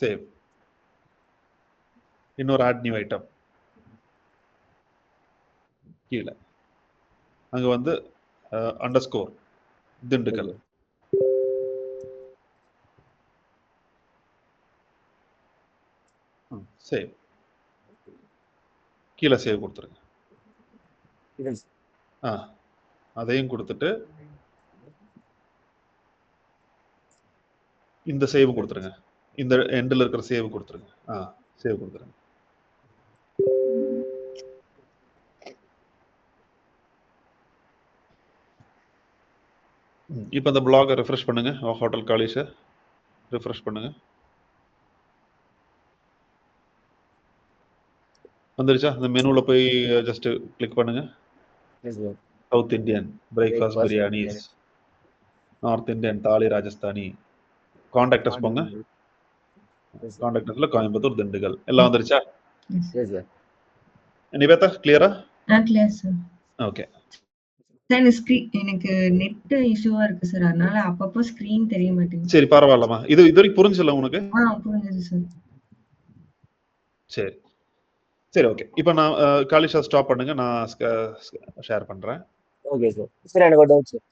சேவ். இன்னொரு ஆட் நியூ ஐட்டம் கீழே அங்க வந்து அண்டர்ஸ்கோர் திண்டுக்கல். சேவ். கீழே சேவ் கொடுத்துருங்க. அதையும் கொடுத்துட்டு இந்த சேவ் கொடுத்துருங்க. இந்த எண்டில் இருக்கிற சேவ் கொடுத்துருங்க. சேவ் கொடுத்துருங்க. இப்போ இந்த பிளாகை ரெஃப்ரெஷ் பண்ணுங்க. ஹோட்டல் காலிஷை ரெஃப்ரெஷ் பண்ணுங்க. வந்துருச்சா? அந்த மெனுவில் போய் ஜஸ்ட் கிளிக் பண்ணுங்க. South Indian breakfast biryanis, north Indian தாலி ராஜஸ்தானி, கான்டாக்டர்ஸ் போங்க. கான்டாக்டர்ஸ்ல கோயம்புத்தூர் திண்டுக்கல் எல்லாம் வந்துருச்சா? நிவேதா கிளியரா? Clear sir. ஓகே சார் எனக்கு நெட் இஷ்யூவா இருக்கு சார், அதனால அப்பப்போ ஸ்கிரீன் தெரிய மாட்டேங்குது. சரி பரவாயில்லம்மா. இது வரைக்கும் புரிஞ்சல உனக்கு? புரிஞ்சது சார். சரி சரி ஓகே. இப்போ நான் காலிஷா ஸ்டாப் பண்ணுங்க, நான் ஷேர் பண்றேன். Okay sir. சார் எனக்கு ஒரு டவுட் சார்.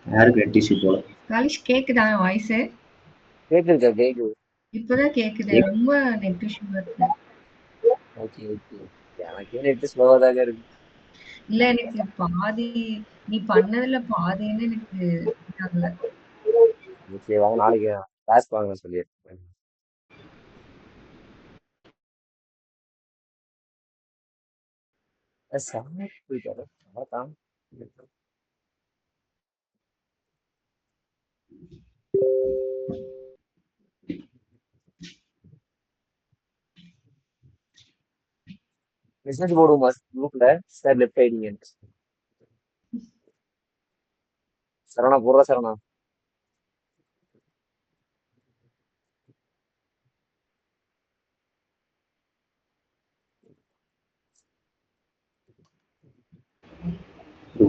யாருக்கு டிசி போல? காலிஷ் கேக்குதா வாய்ஸ்? கேக்குது கேக்குது. இப்பதான் கேக்குது. ரொம்ப நெட் இஷ்யூவா இருக்கு. Okay okay. எனக்கு நெட் ஸ்லோவா தான் இருக்கு. இல்ல எனக்கு பாதி நீ பண்ணதுல பாதின்னு எனக்கு தெரியல. ஓகே வாங்க நாளைக்கு கிளாஸ் வாங்க சொல்லிடுறேன். சாமி போயிட்டாரு. அதான் மெசேஜ் போடுவோமா குரூப்ல? Sir left ஐடிங்க. சரவணா போடுற சரவணா.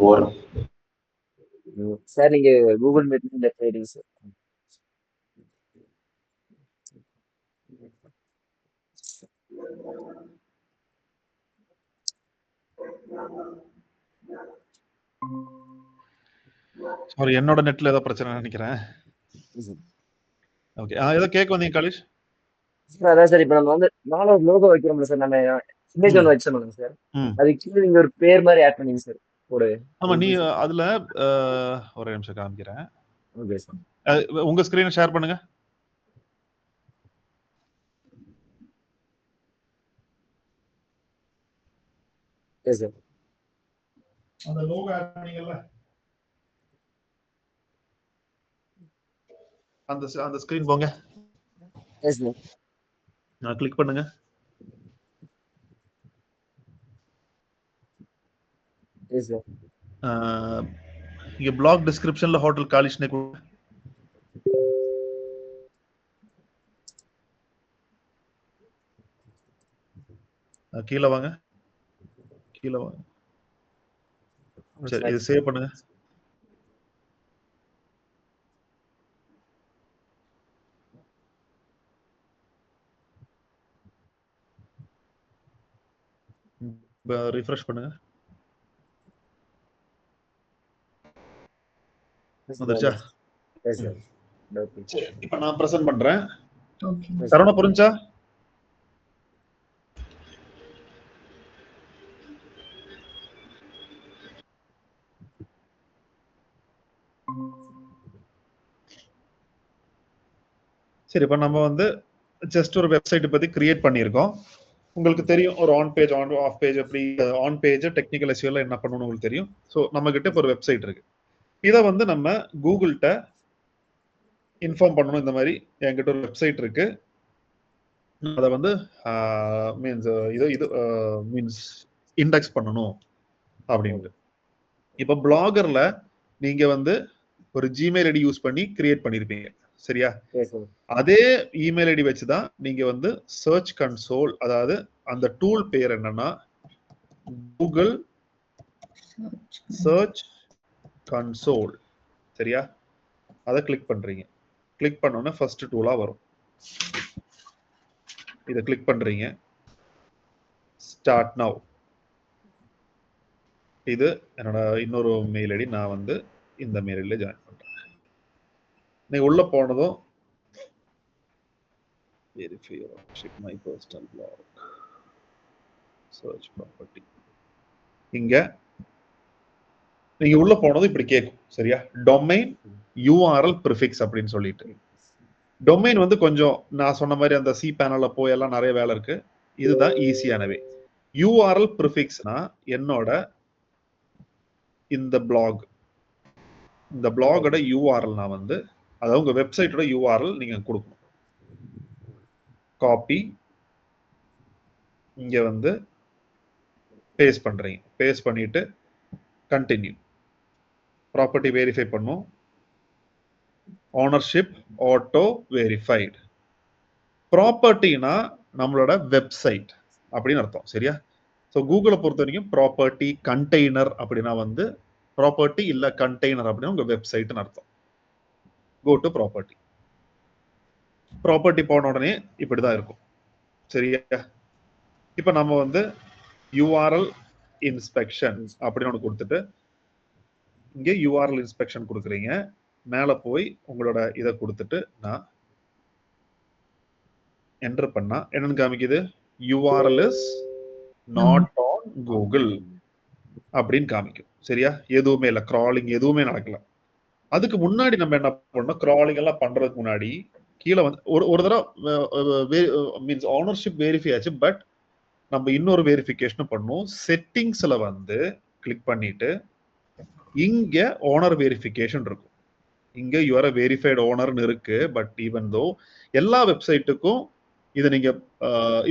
ஓரம் சார் நீங்க கூகுள் மீட் லெஃப்ட் ஐடிங்க சார். சாரி என்னோட நெட்ல ஏதோ பிரச்சனை நினைக்கிறேன். ஓகே ஏதோ கேட்க வந்தீங்க காலிஷ்? சார் அதான் சார் இப்போ நம்ம வந்து நானும் லோகோ வைக்கிறோம்ல சார், நம்ம இமேஜ் ஒன்று வச்சிருந்தோம் சார். அது கீழே நீங்க ஒரு பேர் மாதிரி ஆட் பண்ணீங்க சார் ஒரு. ஆமா நீ அதுல ஒரு நிமிஷம் காமிக்கிறேன். Okay sir. உங்க ஸ்கிரீனை ஷேர் பண்ணுங்க. Yes sir. அந்த லோகோ ஆட் பண்ணீங்கல்ல, அந்த ஸ்கிரீன் போங்க. Yes sir. நான் கிளிக் பண்ணுங்க. Yes sir. இங்க பிளாக் டிஸ்கிரிப்ஷன்ல ஹோட்டல் காலிஷ்னே கீழே வாங்க, கீழே வாங்க. சரி, இது சேவ் பண்ணுங்க. ரிஃப்ரெஷ் பண்ணுங்க. வந்துருச்சா? இப்ப நான் பிரசன்ட் பண்றேன். ஓகே. சரவணா புரிஞ்சா? சரி, இப்ப நம்ம வந்து ஜஸ்ட் ஒரு வெப்சைட் பத்தி கிரியேட் பண்ணியிருக்கோம். உங்களுக்கு தெரியும் ஒரு ஆன் பேஜ் ஆஃப் பேஜ் எப்படி ஆன் பேஜ் டெக்னிக்கல் எஸ்யூல என்ன பண்ணணும்னு உங்களுக்கு தெரியும். ஸோ நம்ம கிட்ட இப்போ ஒரு வெப்சைட் இருக்கு. இதை வந்து நம்ம கூகுள்கிட்ட இன்ஃபார்ம் பண்ணணும். இந்த மாதிரி என்கிட்ட ஒரு வெப்சைட் இருக்கு, அதை வந்து மீன்ஸ் இது மீன்ஸ் இண்டெக்ஸ் பண்ணணும் அப்படின்ட்டு. இப்போ பிளாகர்ல நீங்க வந்து ஒரு ஜிமெயில் ஐடி யூஸ் பண்ணி கிரியேட் பண்ணிருப்பீங்க, சரியா? அதே இமெயில் ஐடி வச்சுதான் நீங்க வந்து சர்ச் கன்சோல், அதாவது அந்த டூல் பேர் என்னன்னா கூகுள் சர்ச் கன்சோல், சரியா? அதை கிளிக் பண்றீங்க. கிளிக் பண்ணோன்னா ஃபர்ஸ்ட் டூலா வரும். இதை கிளிக் பண்றீங்க. Start now. இது என்னோட இன்னொரு மெயில் ஐடி. நான் வந்து இந்த மெயில் ஐடியில ஜாயின் பண்றேன். நீங்க உள்ள போனதும் verify your ownership, my personal blog, search property. இங்க நீங்க உள்ள போனதும் இப்படி கேட்கும், சரியா? டொமைன் URL ப்ரிஃபிக்ஸ் அப்படின்னு சொல்லிட்டு. டொமைன் வந்து கொஞ்சம் நான் சொன்ன மாதிரி அந்த சி பேனல்ல போய் எல்லாம் நிறைய வேலை இருக்கு. இதுதான் ஈஸியானவே. URL ப்ரிஃபிக்ஸ்னா என்னோட இந்த பிளாக், இந்த பிளாகோட URL நான் வந்து, அதாவது உங்க வெப்சைட்டோட URL நீங்க கொடுக்கணும். காப்பி, இங்க வந்து பேஸ்ட் பண்றீங்க. பேஸ்ட் பண்ணிட்டு கண்டினியூ. ப்ராப்பர்ட்டி வெரிஃபை பண்ணும். Ownership auto verified. ப்ராப்பர்ட்டினா நம்மளோட வெப்சைட் அப்படின்னு அர்த்தம், சரியா? ஸோ கூகுளை பொறுத்த வரைக்கும் ப்ராப்பர்ட்டி கண்டெய்னர் அப்படின்னா வந்து ப்ராப்பர்ட்டி இல்ல கண்டெய்னர் அப்படின்னா உங்க வெப்சைட்னு அர்த்தம். Go to property. ப்ராப்பர்ட்டி போன உடனே இப்படிதான் இருக்கும், சரியா? இப்ப நம்ம வந்து URL இன்ஸ்பெக்ஷன் அப்படின்னு ஒன்று கொடுத்துட்டு இங்கே URL இன்ஸ்பெக்ஷன் கொடுக்குறீங்க. மேல போய் உங்களோட இதை கொடுத்துட்டு நான் என்டர் பண்ணா என்னன்னு காமிக்குது? URL is not on Google அப்படின்னு காமிக்கும், சரியா? எதுவுமே இல்லை, கிராலிங் எதுவுமே நடக்கல. அதுக்கு முன்னாடி நம்ம என்ன பண்ணோம்? கிராலிங் எல்லாம் பண்றதுக்கு முன்னாடி கீழே வந்து ஒரு தடவை மீன்ஸ் ஓனர்ஷிப் வெரிஃபை ஆச்சு. பட் நம்ம இன்னொரு வெரிஃபிகேஷன் பண்ணும். செட்டிங்ஸ்ல வந்து கிளிக் பண்ணிட்டு இங்க ஓனர் வெரிஃபிகேஷன் இருக்கும். இங்க யுவர் வெரிஃபைடு ஓனர்னு இருக்கு. பட் ஈவன் தோ எல்லா வெப்சைட்டுக்கும் இதை நீங்க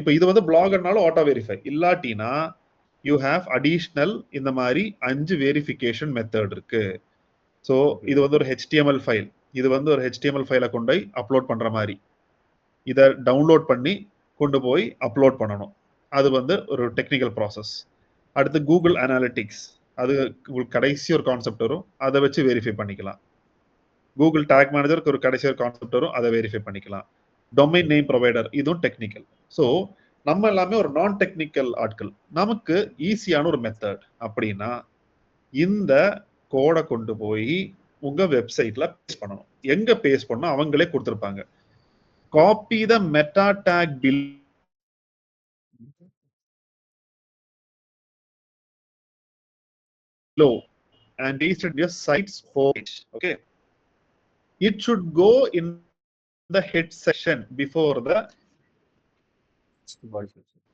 இப்ப இது வந்து பிளாகர்னால ஆட்டோ வெரிஃபை இல்லாட்டினா யூ ஹேவ் அடிஷ்னல் இந்த மாதிரி 5 வெரிஃபிகேஷன் மெத்தட் இருக்கு. ஸோ இது வந்து ஒரு HTML ஃபைல். இது வந்து ஒரு HTML ஃபைலை கொண்டு போய் அப்லோட் பண்ற மாதிரி இதை டவுன்லோட் பண்ணி கொண்டு போய் அப்லோட் பண்ணணும். அது வந்து ஒரு டெக்னிக்கல் ப்ராசஸ். அடுத்து கூகுள் அனாலிட்டிக்ஸ், அது உங்களுக்கு கடைசி ஒரு கான்செப்ட் வரும், அதை வச்சு வெரிஃபை பண்ணிக்கலாம். கூகுள் டேக் மேனேஜருக்கு ஒரு கடைசி ஒரு கான்செப்ட் வரும், அதை வெரிஃபை பண்ணிக்கலாம். டொமைன் நேம் ப்ரொவைடர், இதுவும் டெக்னிக்கல். ஸோ நம்ம எல்லாமே ஒரு நான் டெக்னிக்கல் ஆட்கள். நமக்கு ஈஸியான ஒரு மெத்தட் அப்படின்னா இந்த கோடை கொண்டு போய் உங்க வெப்சைட்ல பேஸ்ட் பண்ணணும். எங்க பேஸ்ட் பண்ணணும் அவங்களே கொடுத்துருப்பாங்க. Copy the meta tag below and paste it your site's page. Okay, it should go in the head section before the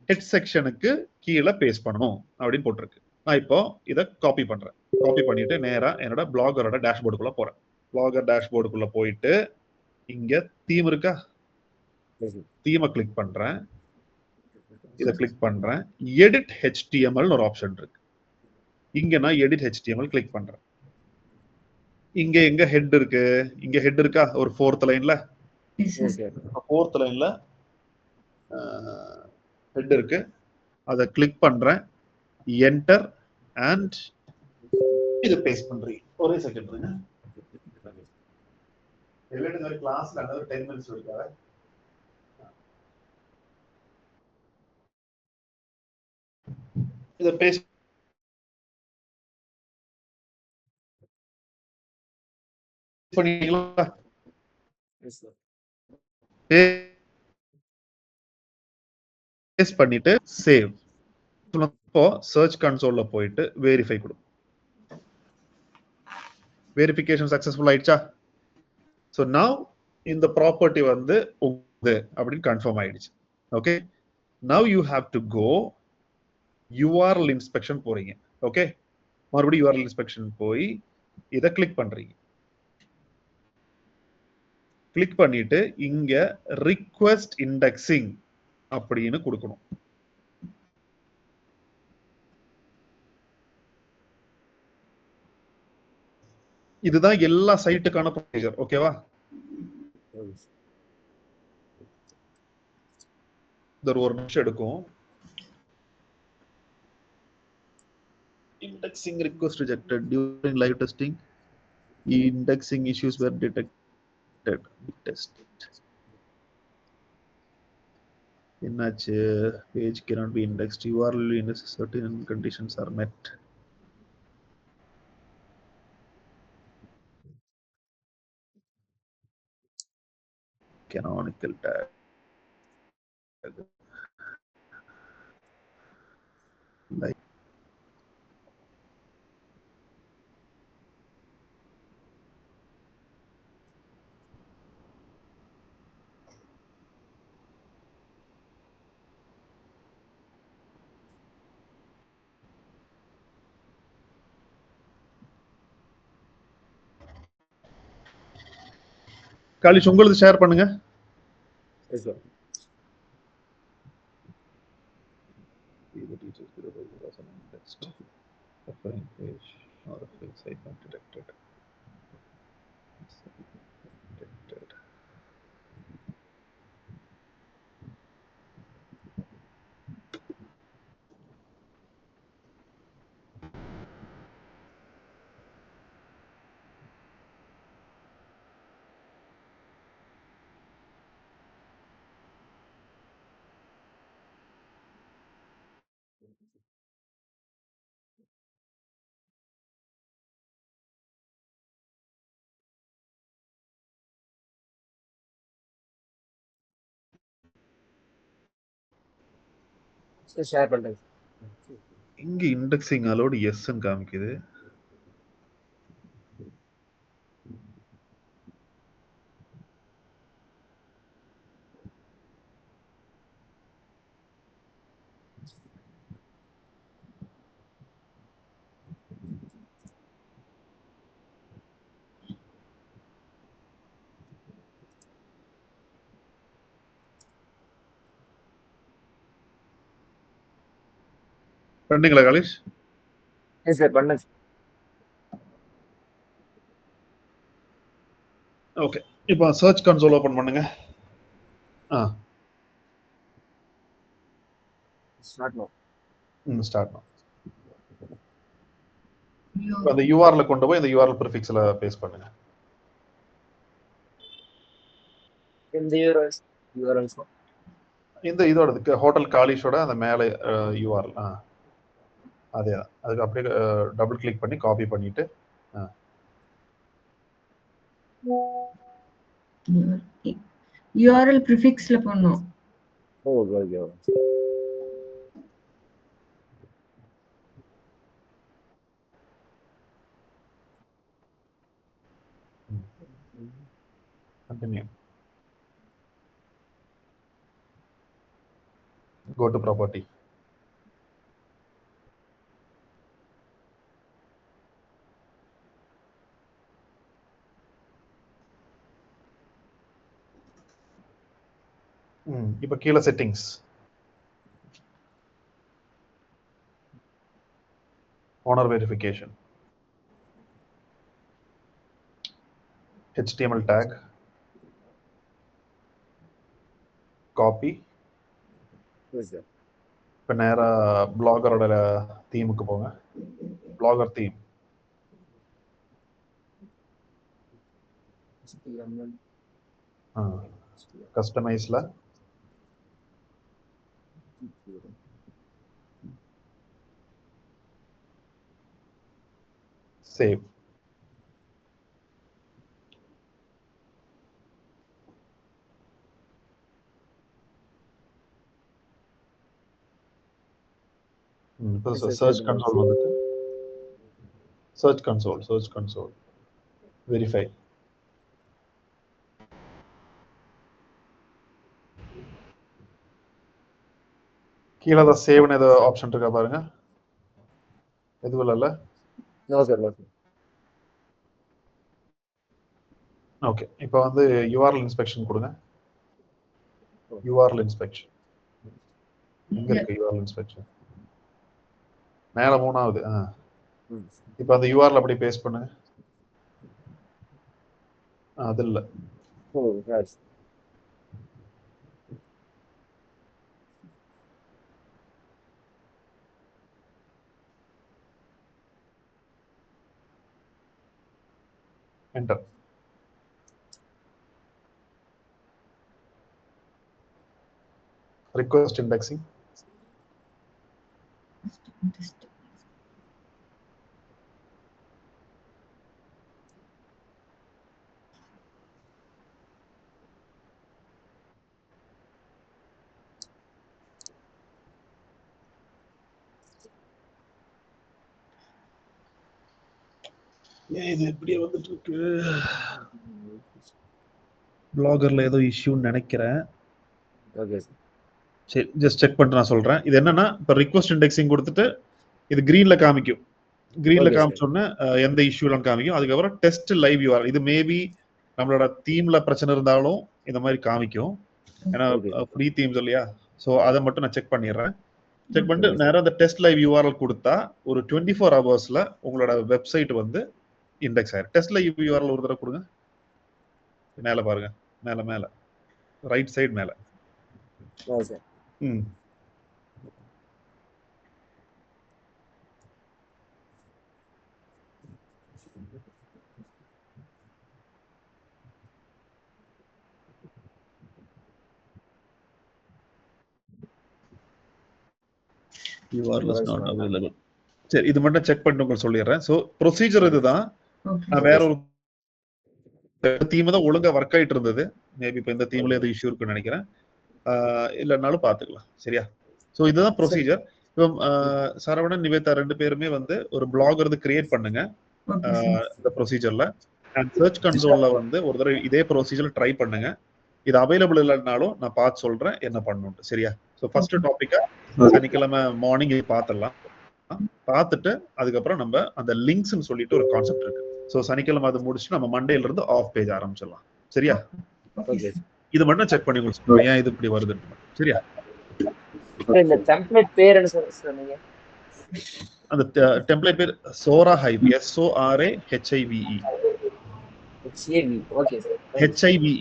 head sectionக்கு கீழே பேஸ்ட் பண்ணணும் அப்படின்னு போட்டிருக்கு. நான் இப்போ இதை காப்பி பண்றேன். காப்பி பண்ணிட்டு நேரா என்னோட பிளாகரோட டேஷ்போர்டுக்குள்ள போறேன். பிளாகர் டேஷ்போர்டுக்குள்ள போயிட்டு இங்க தீம் இருக்கா, தீமை கிளிக் பண்றேன். இதை கிளிக் பண்றேன். எடிட் HTML ஒரு ஆப்ஷன் இருக்கு. இங்க நான் எடிட் HTML கிளிக் பண்றேன். இங்க எங்க ஹெட் இருக்கு, இங்க ஹெட் இருக்கா ஒரு 4th லைன்ல. Yes sir. 4th லைன்ல ஹெட் இருக்கு. அதை கிளிக் பண்றேன், என்டர் அண்ட் இது பேஸ்ட் பண்றீங்க. ஒரே செகண்ட் இருங்க. எல்லாரும் கிளாஸ்ல another 10 minutes இருக்காங்க. இத பேஸ்ட் பண்ணீங்களா? Yes sir. பேஸ்ட் பண்ணிட்டு சேவ். இப்போ சர்ச் கன்சோல்ல போயிட்டு வெரிஃபை கொடு. வெரிஃபிகேஷன் சக்சஸ்ஃபுல் ஆயிடுச்சா? ஸோ நவ் இந்த ப்ராப்பர்ட்டி வந்து உங்களுது அப்படின்னு கன்ஃபார்ம் ஆயிடுச்சு. Okay, now you have to go URL inspection போறீங்க. ஓகே, மறுபடியும் URL இன்ஸ்பெக்ஷன் போய் இதை கிளிக் பண்றீங்க. கிளிக் பண்ணிட்டு இங்க ரிக்வெஸ்ட் இண்டெக்ஸிங் அப்படின்னு கொடுக்கணும். இதுதான் எல்லா சைட்டுக்கான ப்ரொசீஜர். ஓகேவா? ஒரு நிமிஷம் எடுக்கும். Indexing request rejected during live testing. Indexing issues were detected. Test. என்னாச்சு? Page cannot be indexed. URL index certain conditions are met. Canonical tag. Like Kalish உங்களுக்கு ஷேர் பண்ணுங்க. Yes sir. The teachers will be was an indexed referring page or a fake site not detected. Detected. Sir share பண்றேன். இங்க indexing allowed எஸ்ன்னு காமிக்குது. பண்ணீங்களா காலிஷ்? Yes sir பண்ணேன். Okay, இப்போ சர்ச் கன்சோல் ஓபன் பண்ணுங்க. Start no. Start no. அந்த URL கொண்டு போய் இந்த URL prefixல பேஸ்ட் பண்ணுங்க. இந்த URLs இந்த இதோட ஹோட்டல் காலிஷோட அந்த மேலே URL அதே தான். அதுக்கு அப்படியே டபுள் கிளிக் பண்ணி காப்பி பண்ணிட்டு URL prefixல போடணும். Okay. continue. Go to property. இப்போ கீழே settings. Owner verification, HTML tag, copy. இப்போ நேராக பிளாகரோட தீமுக்கு போங்க. பிளாகர் தீம், கஸ்டமைஸ்ல சேவ். இப்போ சர்ச் கன்சோல் வந்துட்டு சர்ச் கன்சோல் வெரிஃபை. கீழே தான் சேவ்னு ஏதோ ஆப்ஷன் இருக்கா பாருங்க. எதுவும் இல்லைல்ல? ஓகே, இப்போ வந்து URL இன்ஸ்பெக்ஷன் கொடுங்க. URL இன்ஸ்பெக்ஷன் எங்க இருக்கு? URL இன்ஸ்பெக்ஷன் மேல 3வது. இப்போ அந்த URL அப்படி பேஸ்ட் பண்ணுங்க. அது இல்ல, என்டர். request indexing, இது இப்படியே வந்துட்டு இருக்கு. பிளாகர்ல ஏதோ இஷ்யூன்னு நினைக்கிறேன். சரி, ஜஸ்ட் செக் பண்ணிட்டு நான் சொல்றேன். இது என்னன்னா, இப்போ ரிக்வெஸ்ட் இண்டெக்ஸிங் கொடுத்துட்டு இது கிரீன்ல காமிக்கும். கிரீன்ல காமிச்சோன்னா எந்த இஷ்யூலாம் காமிக்கும். அதுக்கப்புறம் டெஸ்ட் லைவ் URL, இது மேபி நம்மளோட தீம்ல பிரச்சனை இருந்தாலும் இந்த மாதிரி காமிக்கும். ஏன்னா ஃப்ரீ தீம்ஸ் இல்லையா? ஸோ அதை மட்டும் நான் செக் பண்ணிடுறேன். செக் பண்ணிட்டு நேரம் அந்த டெஸ்ட் லைவ் URL கொடுத்தா ஒரு 24 ஹவர்ஸ்ல உங்களோட வெப்சைட் வந்து இண்டெக்ஸ் ஆயிரும். டெஸ்ட் லைவ் URL ஒரு தடவை கொடுங்க. மேல பாருங்க, மேல ரைட் சைடு மேல. URL is not available. சரி, இது மட்டும் செக் பண்ணிட்டு உங்களுக்கு சொல்லிடுறேன். ஸோ ப்ரொசீஜர் இதுதான். நான் வேற ஒரு தீம் தான் ஒழுங்கா ஒர்க் ஆயிட்டு இருந்தது. மேபி இப்போ இந்த தீம்ல ஏதோ இஷ்யூ இருக்குன்னு நினைக்கிறேன். இல்லைனாலும் பார்த்துக்கலாம். சரியா? ஸோ இதுதான் ப்ரொசீஜர். இப்போ சரவணன், நிவேதா 2 பேருமே வந்து ஒரு பிளாக் வந்து கிரியேட் பண்ணுங்க இந்த ப்ரொசீஜர்ல. அண்ட் சர்ச் கன்சோல்ல வந்து ஒரு தடவை இதே ப்ரொசீஜர் ட்ரை பண்ணுங்க. இது அவைலபிள் இல்லைனாலும் நான் பார்த்து சொல்றேன் என்ன பண்ணணும். சரியா? ஸோ ஃபர்ஸ்ட் டாபிக்கா சனிக்கிழமை மார்னிங் பார்த்துடலாம். பார்த்துட்டு அதுக்கப்புறம் நம்ம அந்த லிங்க்ஸ்ன்னு சொல்லிட்டு ஒரு கான்செப்ட் இருக்கு. ஸோ சனிக்கிழமை அதை முடிச்சுட்டு நம்ம மண்டேல இருந்து ஆஃப் பேஜ் ஆரம்பிச்சிடலாம். சரியா? இது மட்டும் செக் பண்ணி உங்களுக்கு ஏன் இது இப்படி வருது. சரியா? இந்த டெம்ப்ளேட் பேர் என்ன சொன்னீங்க? அந்த டெம்ப்ளேட் பேர் Sora Hive, SORA HIVE. Okay sir. HIVE.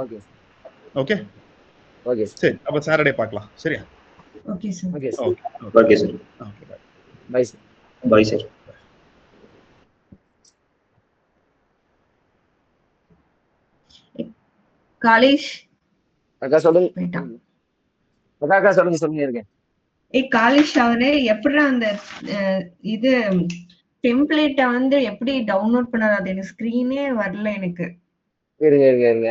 Okay okay okay சரி, அப்ப சாட்டர்டே பார்க்கலாம். சரியா? Okay sir. Okay sir. Okay sir. Okay, bye. Bye sir. Bye sir. Kalesh அக்கா சொல்லுங்க. போயிட்டான். அக்கா சொல்லுங்க இருக்கேன். காலேஷ் அவரே எப்படி அந்த இது டெம்ப்ளேட்ட வந்து எப்படி டவுன்லோட் பண்ணாரு? அது எனக்கு ஸ்கிரீனே வரல எனக்கு. இருங்க.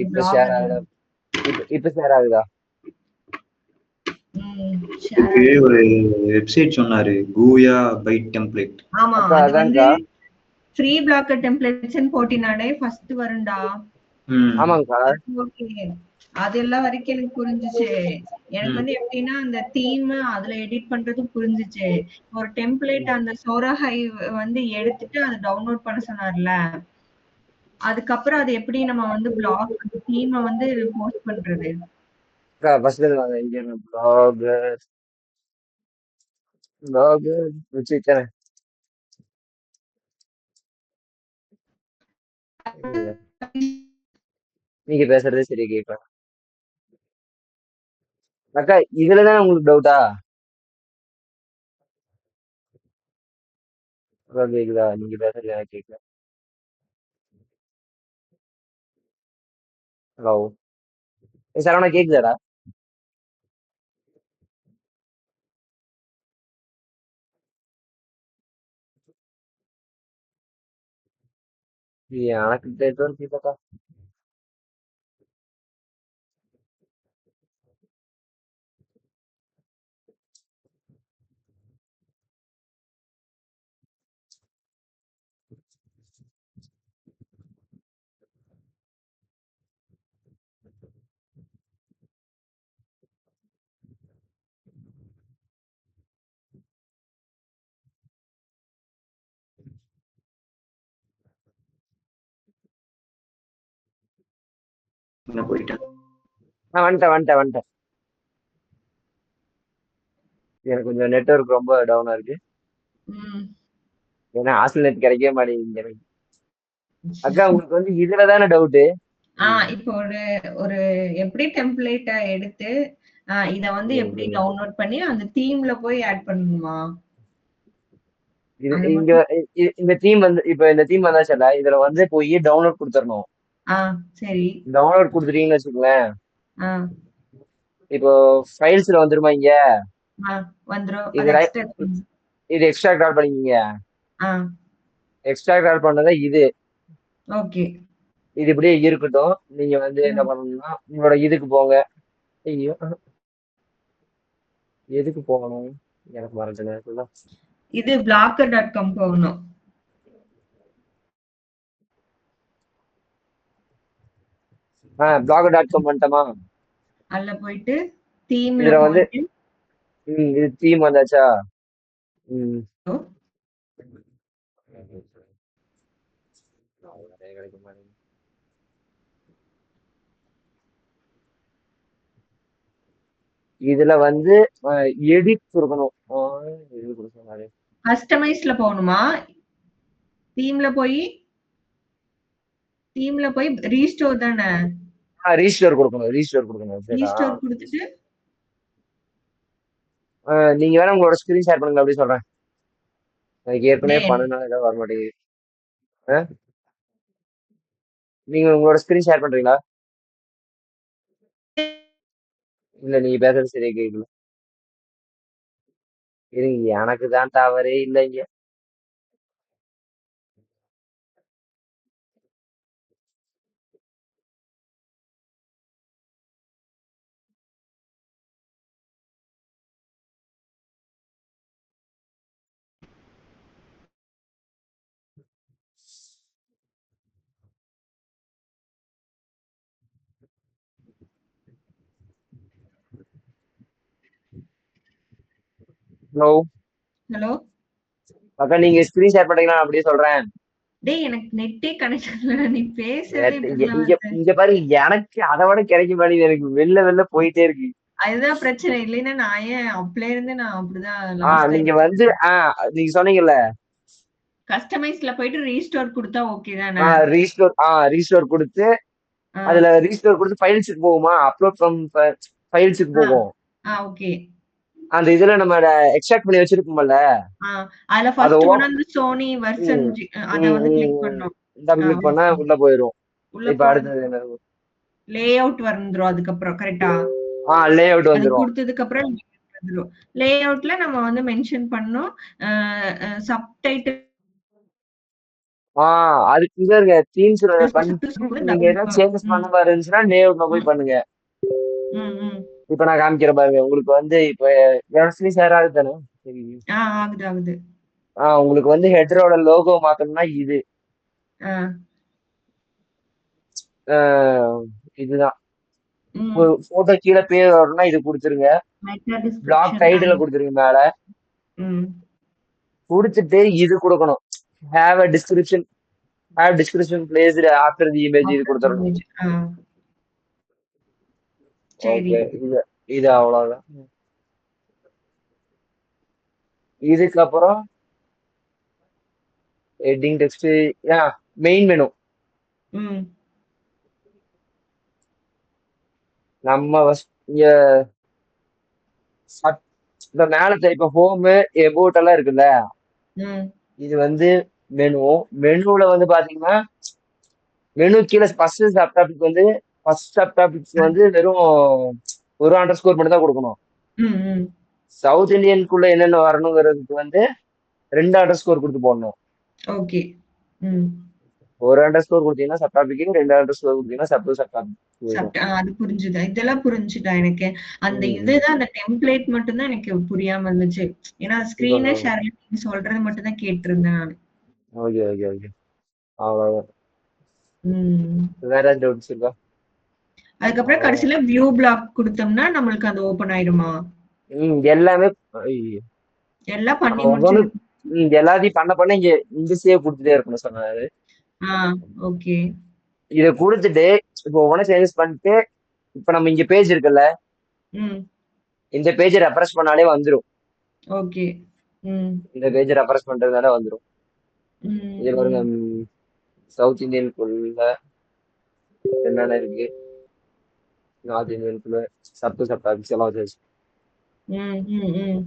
இப்ப ஷேர் ஆகுதா? இப்ப ஷேர் ஆகுதா? ஒரு வெப்சைட் சொன்னாரு, கூயா பைட் டெம்ப்ளேட். ஆமா, அது வந்து ஃப்ரீ பிளாக்கர் டெம்ப்ளேட்ஸ்னு போட்டினாலே ஃபர்ஸ்ட் வரும்டா. ஆமாங்கா. ஓகே, அதெல்லாம் வரைக்கும் எனக்கு புரிஞ்சுச்சு. எனக்கு வந்து எப்படின்னா அந்த தீம் அதுல எடிட் பண்றது புரிஞ்சுச்சு. ஒரு டெம்ப்ளேட் அந்த சோரா ஹைவ் வந்து எடுத்துட்டு அதை டவுன்லோட் பண்ண சொன்னார்ல, அதுக்கப்புறம் அது எப்படி நம்ம வந்து பிளாக் தீமை வந்து போஸ்ட் பண்றது? ஃபர்ஸ்ட்ல வாங்க. இங்க பிளாகர் லோகோ வச்சுக்கிறேன். நீங்க பேசுறதே சரியா கேட்கலாம். அக்கா இதுலதானே உங்களுக்கு டவுட்டா? அக்கா கேக்குதா? நீங்க பேசுறது எனக்கு கேட்கல. ஹலோ சரவணா கேக்குதாடா? எனக்கு தெரிஞ்சு கேட்கக்கா. நான் போயிட்டேன். வந்துட்டேன். எனக்கு கொஞ்சம் நெட்வொர்க் ரொம்ப டவுனா இருக்கு. ம். ஏன்னா ஹாஸ்டல் நெட் கிடைக்கவே மாட்டேங்குது எனக்கு. அக்கா உங்களுக்கு வந்து இதுலதானே டவுட்டு? இப்போ ஒரு எப்படி டெம்ப்ளேட்ட எடுத்து இத வந்து எப்படி டவுன்லோட் பண்ணி அந்த தீம்ல போய் ஆட் பண்ணணுமா? இது அது இங்க மட்டும் இந்த தீம் வந்து இப்ப இந்த தீம் வந்தாச்சுல இதுல வந்து போய் டவுன்லோட் கொடுத்துடணும். சரி. டவுன்லோட் கொடுத்துட்டீங்கன்னு வச்சுக்கோங்களேன். ஆ இப்போ ஃபைல்ஸ்ல வந்துருமா இங்க? வந்துரும். இது அது எக்ஸ்ட்ராக்ட் பண்ணு. இது எக்ஸ்ட்ராக்ட் ஆட் பண்ணிக்கீங்க. ஆ எக்ஸ்ட்ராக்ட் ஆட் பண்ணதா இது. ஓகே. இது இப்படியே இருக்கட்டும். நீங்க வந்து என்ன பண்ணணும்னா உங்களோட இதுக்கு போங்க. ஐயோ எதுக்கு போகணும் எனக்கு மறந்துட்டேன் நேரத்துல. இது blocker.com போகணும். blogger.com வந்துட்டோமா? அதுல போயிட்டு தீம்ல இதுல வந்து போயிட்டு இது தீம் வந்தாச்சா? ம் இதுல வந்து எடிட் கொடுக்கணும். எடிட் கொடுக்கணும். கஸ்டமைஸ்ல போகணுமா? தீம்ல போய் ரீஸ்டோர் தானே? ரீஸ்டோர் கொடுக்கணும். சரிடா. ரீஸ்டோர் கொடுத்துட்டு நீங்க வேணா உங்களோட ஸ்கிரீன் ஷேர் பண்ணுங்க அப்படி சொல்றேன். எனக்கு ஏற்கனவே டேய், பண்ணனால ஏதாவது வர மாட்டேங்குது. நீங்க உங்களோட ஸ்கிரீன் ஷேர் பண்றீங்களா? இல்ல நீங்க பேசுறது சரியா கேட்கல. இருங்க எனக்கு தான் தவறே இல்லைங்க. Hello hello. அக்கா நீங்க ஸ்கிரீன் ஷேர் பண்றீங்களா அப்படியே சொல்றேன். டேய் எனக்கு நெட்டே கனெக்ட் ஆகல. நீ பேசுறதே இப்படிலாம் இங்க வருது. இங்க பாரு எனக்கு அதை விட கிடைக்க மாட்டேங்குது. எனக்கு வெளில போயிட்டே இருக்கு. அதுதான் பிரச்சனை. இல்லைன்னா நான் ஏன் அப்பல இருந்து நான் அப்படிதான் லாஸ்ட் நீங்க வந்து நீங்க சொன்னீங்கல்ல கஸ்டமைஸ்ல போயிட்டு ரீஸ்டோர் கொடுத்தா ஓகே தானே? ரீஸ்டோர் கொடுத்து அதுல ரீஸ்டோர் கொடுத்து ஃபைல்ஸுக்கு போகுமா? அப்லோட் ஃப்ரம் ஃபைல்ஸுக்கு போகும். ஓகே. அந்த இதுல நம்ம எக்ஸ்ட்ராக்ட் பண்ணி வச்சிருக்கோம்ல அதுல ஃபர்ஸ்ட் ஒன் அந்த சோனி வெர்ஷன் அத வந்து கிளிக் பண்ணோம். கிளிக் பண்ணா உள்ள போயிரும். உள்ள இப்ப அடுத்தது என்ன? லே அவுட் வந்துரும். அதுக்கப்புறம் கரெக்டா? லே அவுட் அது வந்துரும். கொடுத்ததுக்கு அப்புறம் வந்துரும். லே அவுட்ல நம்ம வந்து மென்ஷன் பண்ணோம் சப்டைட்டில். அதுக்கு இங்க இருக்க தீம்ஸ் நீங்க ஏதாவது சேஞ்சஸ் பண்ண மாதிரி இருந்துச்சுன்னா லே அவுட்ல போய் பண்ணுங்க. இப்ப நான் காமிக்கிறேன் பாருங்க. உங்களுக்கு வந்து இப்ப எவ்வளவு ஷேர் ஆகுது தானே? சரி. ஆகுது. உங்களுக்கு வந்து ஹெட்டரோட லோகோ மாத்தணும்னா இது இதுதான். போட்டோ கீழே பேர் வரணும்னா இது கொடுத்துருங்க. பிளாக் டைட்டில் கொடுத்துருங்க மேல. கொடுத்துட்டு இது கொடுக்கணும். Have a description placed after the image இது கொடுத்துடணும். ஓகே இது அவ்வளவுதான். இதுக்கப்புறம் ஹெட்டிங் டெக்ஸ்ட் மெயின் மெனு ம் நம்ம இங்க இந்த மேல இப்ப ஹோமு எபோட் எல்லாம் இருக்குல்ல, ம் இது வந்து மெனு. மெனுல வந்து பாத்தீங்கன்னா மெனு கீழே ஃபர்ஸ்ட் சப்டாபிக் வந்து ஃபர்ஸ்ட் சப்டாபிக்ஸ் வந்து வெறும் ஒரு அண்டர் ஸ்கோர் மட்டும் தான் கொடுக்கணும். ம் ம் சவுத் இந்தியனுக்குள்ள என்னென்ன வரணுங்கிறதுக்கு வந்து 2 அண்டர் ஸ்கோர் கொடுத்து போடணும். ஓகே ம் ஒரு அண்டர் ஸ்கோர் கொடுத்தீங்கன்னா சப்டாபிக், 2 அண்டர் ஸ்கோர் கொடுத்தீங்கன்னா சப்டாபிக் போயிடும். அது புரிஞ்சுதா? இதெல்லாம் புரிஞ்சுதா எனக்கு. அந்த இதுதான் அந்த டெம்ப்ளேட் மட்டும் தான் எனக்கு புரியாம இருந்துச்சு. ஏன்னா ஸ்கிரீனே ஷேர் நீங்க சொல்றது மட்டும் தான் கேட்டிருந்தேன் நான். ஓகே ஓகே ஓகே அவ்வளவுதான். ம் வேற ஏதாவது டவுட்ஸ் இருக்கா? அதுக்கப்புறம் கடைசியில வியூ பிளாக் கொடுத்தோம்னா நம்மளுக்கு அது ஓபன் ஆயிடுமா? எல்லாமே எல்லாம் பண்ணி ஒவ்வொன்னு முடிச்சு எல்லாத்தையும் பண்ண இங்க சேவ் கொடுத்துட்டே இருக்கணும் சொன்னாரு. ஓகே இத கொடுத்துட்டு இப்போ ஒவ்வொன்றும் சேஞ்சஸ் பண்ணிட்டு இப்ப நம்ம இங்க பேஜ் இருக்குல்ல, ம் இந்த பேஜை ரெஃப்ரெஷ் பண்ணாலே வந்துடும். ஓகே ம் இந்த பேஜை ரெஃப்ரெஷ் பண்றதுனால வந்துடும். ம் இது பாருங்க, சவுத் இந்தியனுக்குள்ள என்னென்ன இருக்கு, நார்த் இந்தியனுக்குள்ள சப்டாபிக்ஸ் எல்லாம் வச்சு ம் ம்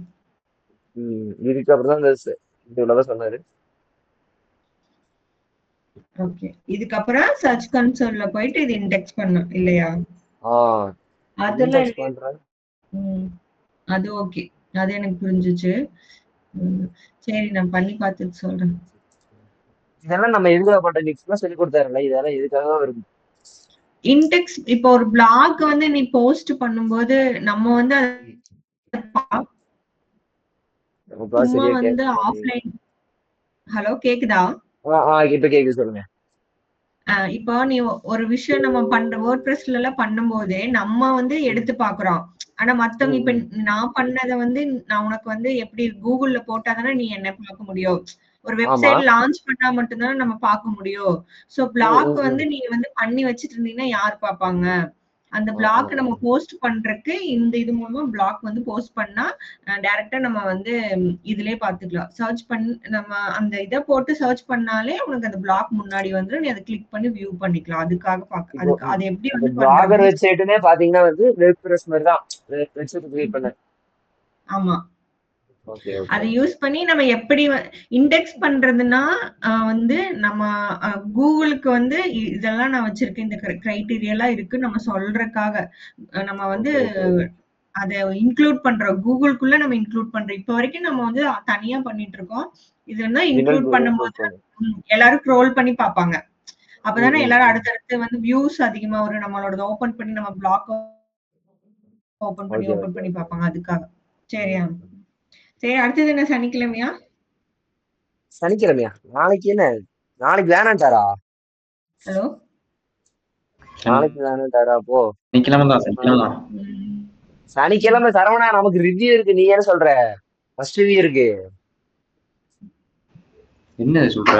ம் இதுக்கு அப்புறம் தான் இந்த இவ்வளவுதான் சொன்னாரு. ஓகே இதுக்கப்புறம் சர்ச் கன்சோல்ல போயிட்டு இது இண்டெக்ஸ் பண்ணும் இல்லையா? அதெல்லாம் இண்டெக்ஸ் பண்றேன். அது ஓகே, அது எனக்கு புரிஞ்சுச்சு. சரி நான் பண்ணி பார்த்துட்டு சொல்றேன். இதெல்லாம் நம்ம எதுக்காக பண்ற நெக்ஸ்ட்லாம் சொல்லி கொடுத்தாருல்ல, இதெல்லாம் எதுக்காக வருது? இன்டெக்ஸ் இப்போ ஒரு பிளாக் வந்து நீ போஸ்ட் பண்ணும்போது நம்ம வந்து சும்மா வந்து ஆஃப்லைன். ஹலோ கேக்குதா? இப்ப கேக்குது, சொல்லுங்க. இப்போ நீ ஒரு விஷயம் நம்ம பண்ற வேர்ட்பிரஸ்ல எல்லாம் பண்ணும்போதே நம்ம வந்து எடுத்து பாக்குறோம். ஆனா மத்தவங்க இப்ப நான் பண்ணதை வந்து நான் உனக்கு வந்து எப்படி கூகுள்ல போட்டாதானே நீ என்ன பார்க்க முடியும். ஒரு வெப்சைட் லான்ச் பண்ணா மட்டும்தான் நம்ம பார்க்க முடியும். சோ பிளாக் வந்து நீங்க வந்து பண்ணி வச்சிட்டு இருந்தீங்கன்னா யாரு பார்ப்பாங்க? அந்த பிளாக் நம்ம போஸ்ட் பண்றதுக்கு இந்த இது மூலமா பிளாக் வந்து போஸ்ட் பண்ணா டைரக்டா நம்ம வந்து இதுலயே பாத்துக்கலாம். சர்ச் பண்ணி நம்ம அந்த இதை போட்டு சர்ச் பண்ணாலே உனக்கு அந்த பிளாக் முன்னாடி வந்து நீ அதை கிளிக் பண்ணி வியூ பண்ணிக்கலாம். அதுக்காக அதுக்கு அது எப்படி வந்து பிளாகர் வெப்சைட்டுமே பாத்தீங்கன்னா வந்து வெப்ரஸ் மாதிரி தான் வெப்சைட் கிரியேட் பண்ண. ஆமா, அதை யூஸ் பண்ணி நம்ம எப்படி இண்டெக்ஸ் பண்றதுன்னா வந்து நம்ம கூகுளுக்கு வந்து இதெல்லாம் நான் வச்சிருக்கேன், இந்த கிரைட்டீரியா எல்லாம் இருக்கு நம்ம சொல்றதுக்காக நம்ம வந்து அதை இன்க்ளூட் பண்றோம். கூகுளுக்குள்ள நம்ம இன்க்ளூட் பண்றோம். இப்ப வரைக்கும் நம்ம வந்து தனியா பண்ணிட்டு இருக்கோம். இது வந்து இன்க்ளூட் பண்ணும்போது எல்லாரும் ஸ்க்ரோல் பண்ணி பார்ப்பாங்க. அப்பதானே எல்லாரும் அடுத்தடுத்து வந்து வியூஸ் அதிகமா வரும். நம்மளோட ஓபன் பண்ணி நம்ம பிளாக் ஓபன் பண்ணி பார்ப்பாங்க. அதுக்காக. சரியா? சரி, அடுத்தது என்ன, சனிக்கிழமையா? சனிக்கிழமையா? நாளைக்கு என்ன, நாளைக்கு வேணான்ட்டாரா? ஹலோ, நாளைக்கு வேணான்ட்டாரா? அப்போ சனிக்கிழமை சனிக்கிழமை சரவணா நமக்கு ரிவ்யூ இருக்கு. நீ என்ன சொல்ற? ஃபர்ஸ்ட் ரிவ்யூ இருக்கு. என்ன சொல்ற?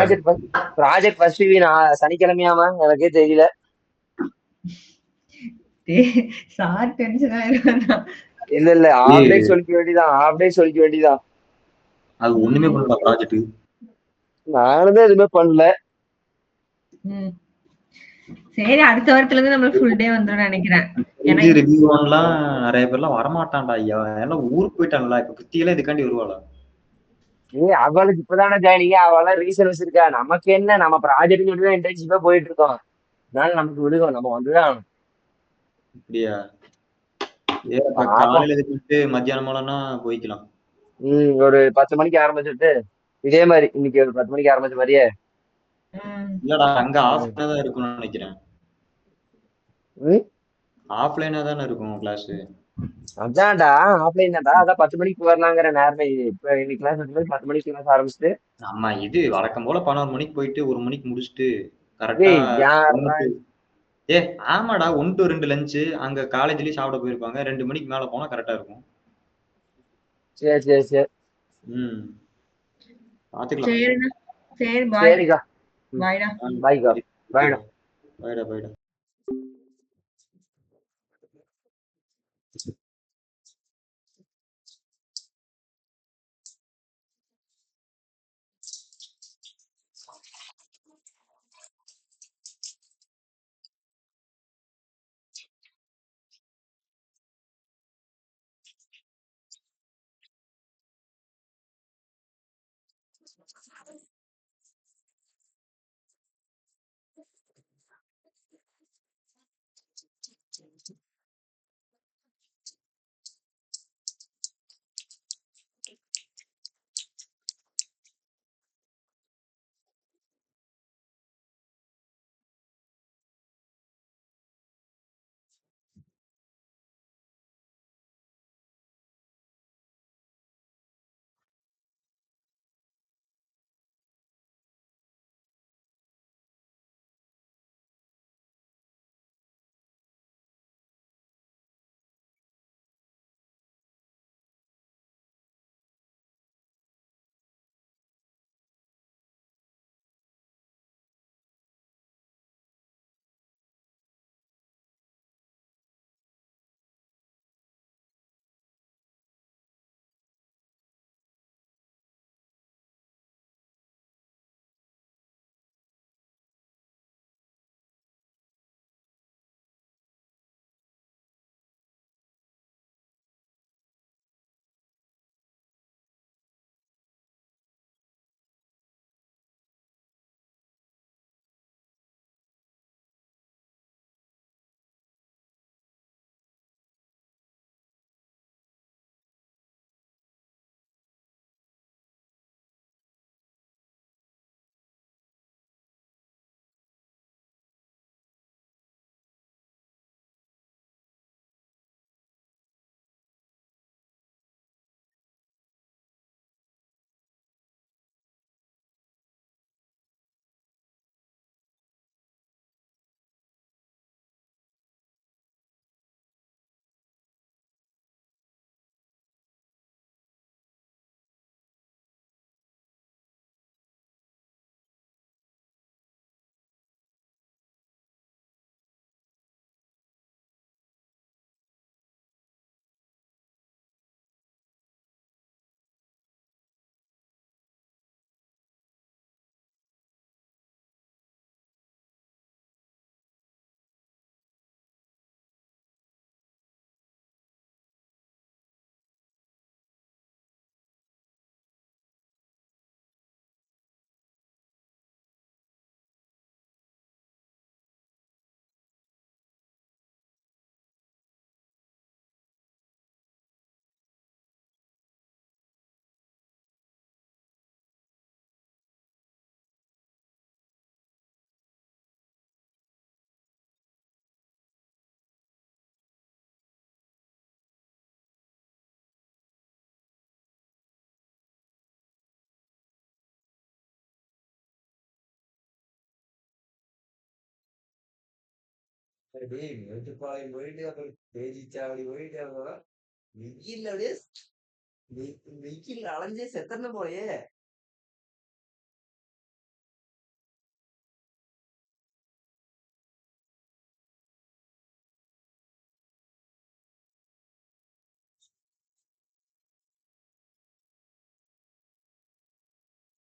ப்ராஜெக்ட் ஃபர்ஸ்ட் ரிவ்யூ சனிக்கிழமையாமா? எனக்கே தெரியல. சார் டென்ஷன் ஆயிருவானா? இல்ல ஆஃப் டே சொல்லிக்க வேண்டியதான், ஆஃப் டே சொல்லிக்க வேண்டியதான். அது ஒண்ணுமே பண்ணல ப்ராஜெக்ட். நானுமே எதுவுமே பண்ணல. சரி, அடுத்த வாரத்துல இருந்து நம்ம ஃபுல் டே வந்துரும் நினைக்கிறேன். இது ரிவ்யூ பண்ணலாம். நிறைய பேர்லாம் வரமாட்டான்டா ஐயா, எல்லாம் ஊருக்கு போயிட்டாங்களா. இப்ப கிருத்தியெல்லாம் இதுக்காண்டி வருவாளா? அவளுக்கு இப்பதானே ஜாயினிங்க, அவளாம் ரீசன் வச்சிருக்கா. நமக்கு என்ன, நம்ம ப்ராஜெக்ட் தான் இன்டர்ன்ஷிப்பா போயிட்டு இருக்கோம். அதனால நமக்கு விடுவோம், நம்ம வந்துதான். அப்படியா? காலையில எதிர்த்து மத்தியானம் போலன்னா போய்க்கலாம். ஒரு 10 மணிக்கு ஆரம்பிச்சுட்டு இதே மாதிரி இன்னைக்கு ஒரு 10 மணிக்கு ஆரம்பிச்ச மாதிரியே. இல்லடா, அங்க ஆஃப்லைனா தான் இருக்கும்னு நினைக்கிறேன். ஆஃப்லைனா தானே இருக்கும் கிளாஸ். அதான்டா ஆஃப்லைன் தான்டா. அதான் 10 மணிக்கு வரலாங்கிற நேரமே. இப்ப இன்னைக்கு கிளாஸ் 10 மணிக்கு கிளாஸ் ஆரம்பிச்சுட்டு நம்ம இது வழக்கம் போல 11 மணிக்கு போயிட்டு 1 மணிக்கு முடிச்சுட்டு கரெக்டா. ஆமாடா, 1 to 2 லஞ்சு. அங்க காலேஜ்லயும் சாப்பிட போயிருப்பாங்க. 2 மணிக்கு மேல போனா கரெக்டா இருக்கும். சரி சரி சரி. பாத்துக்கலாம். சரி, பாய். சரிக்கா, பாய்டா. பாய்க்கா, பாய்டா. பாய்டா. டேய் மேட்டுப்பாளையம் போயிட்டு அப்புறம் பேச்சிச்சாவடி போயிட்டு அப்புறம் வெயில்ல அப்படியே வெயில்ல அலைஞ்சே செத்தன போலயே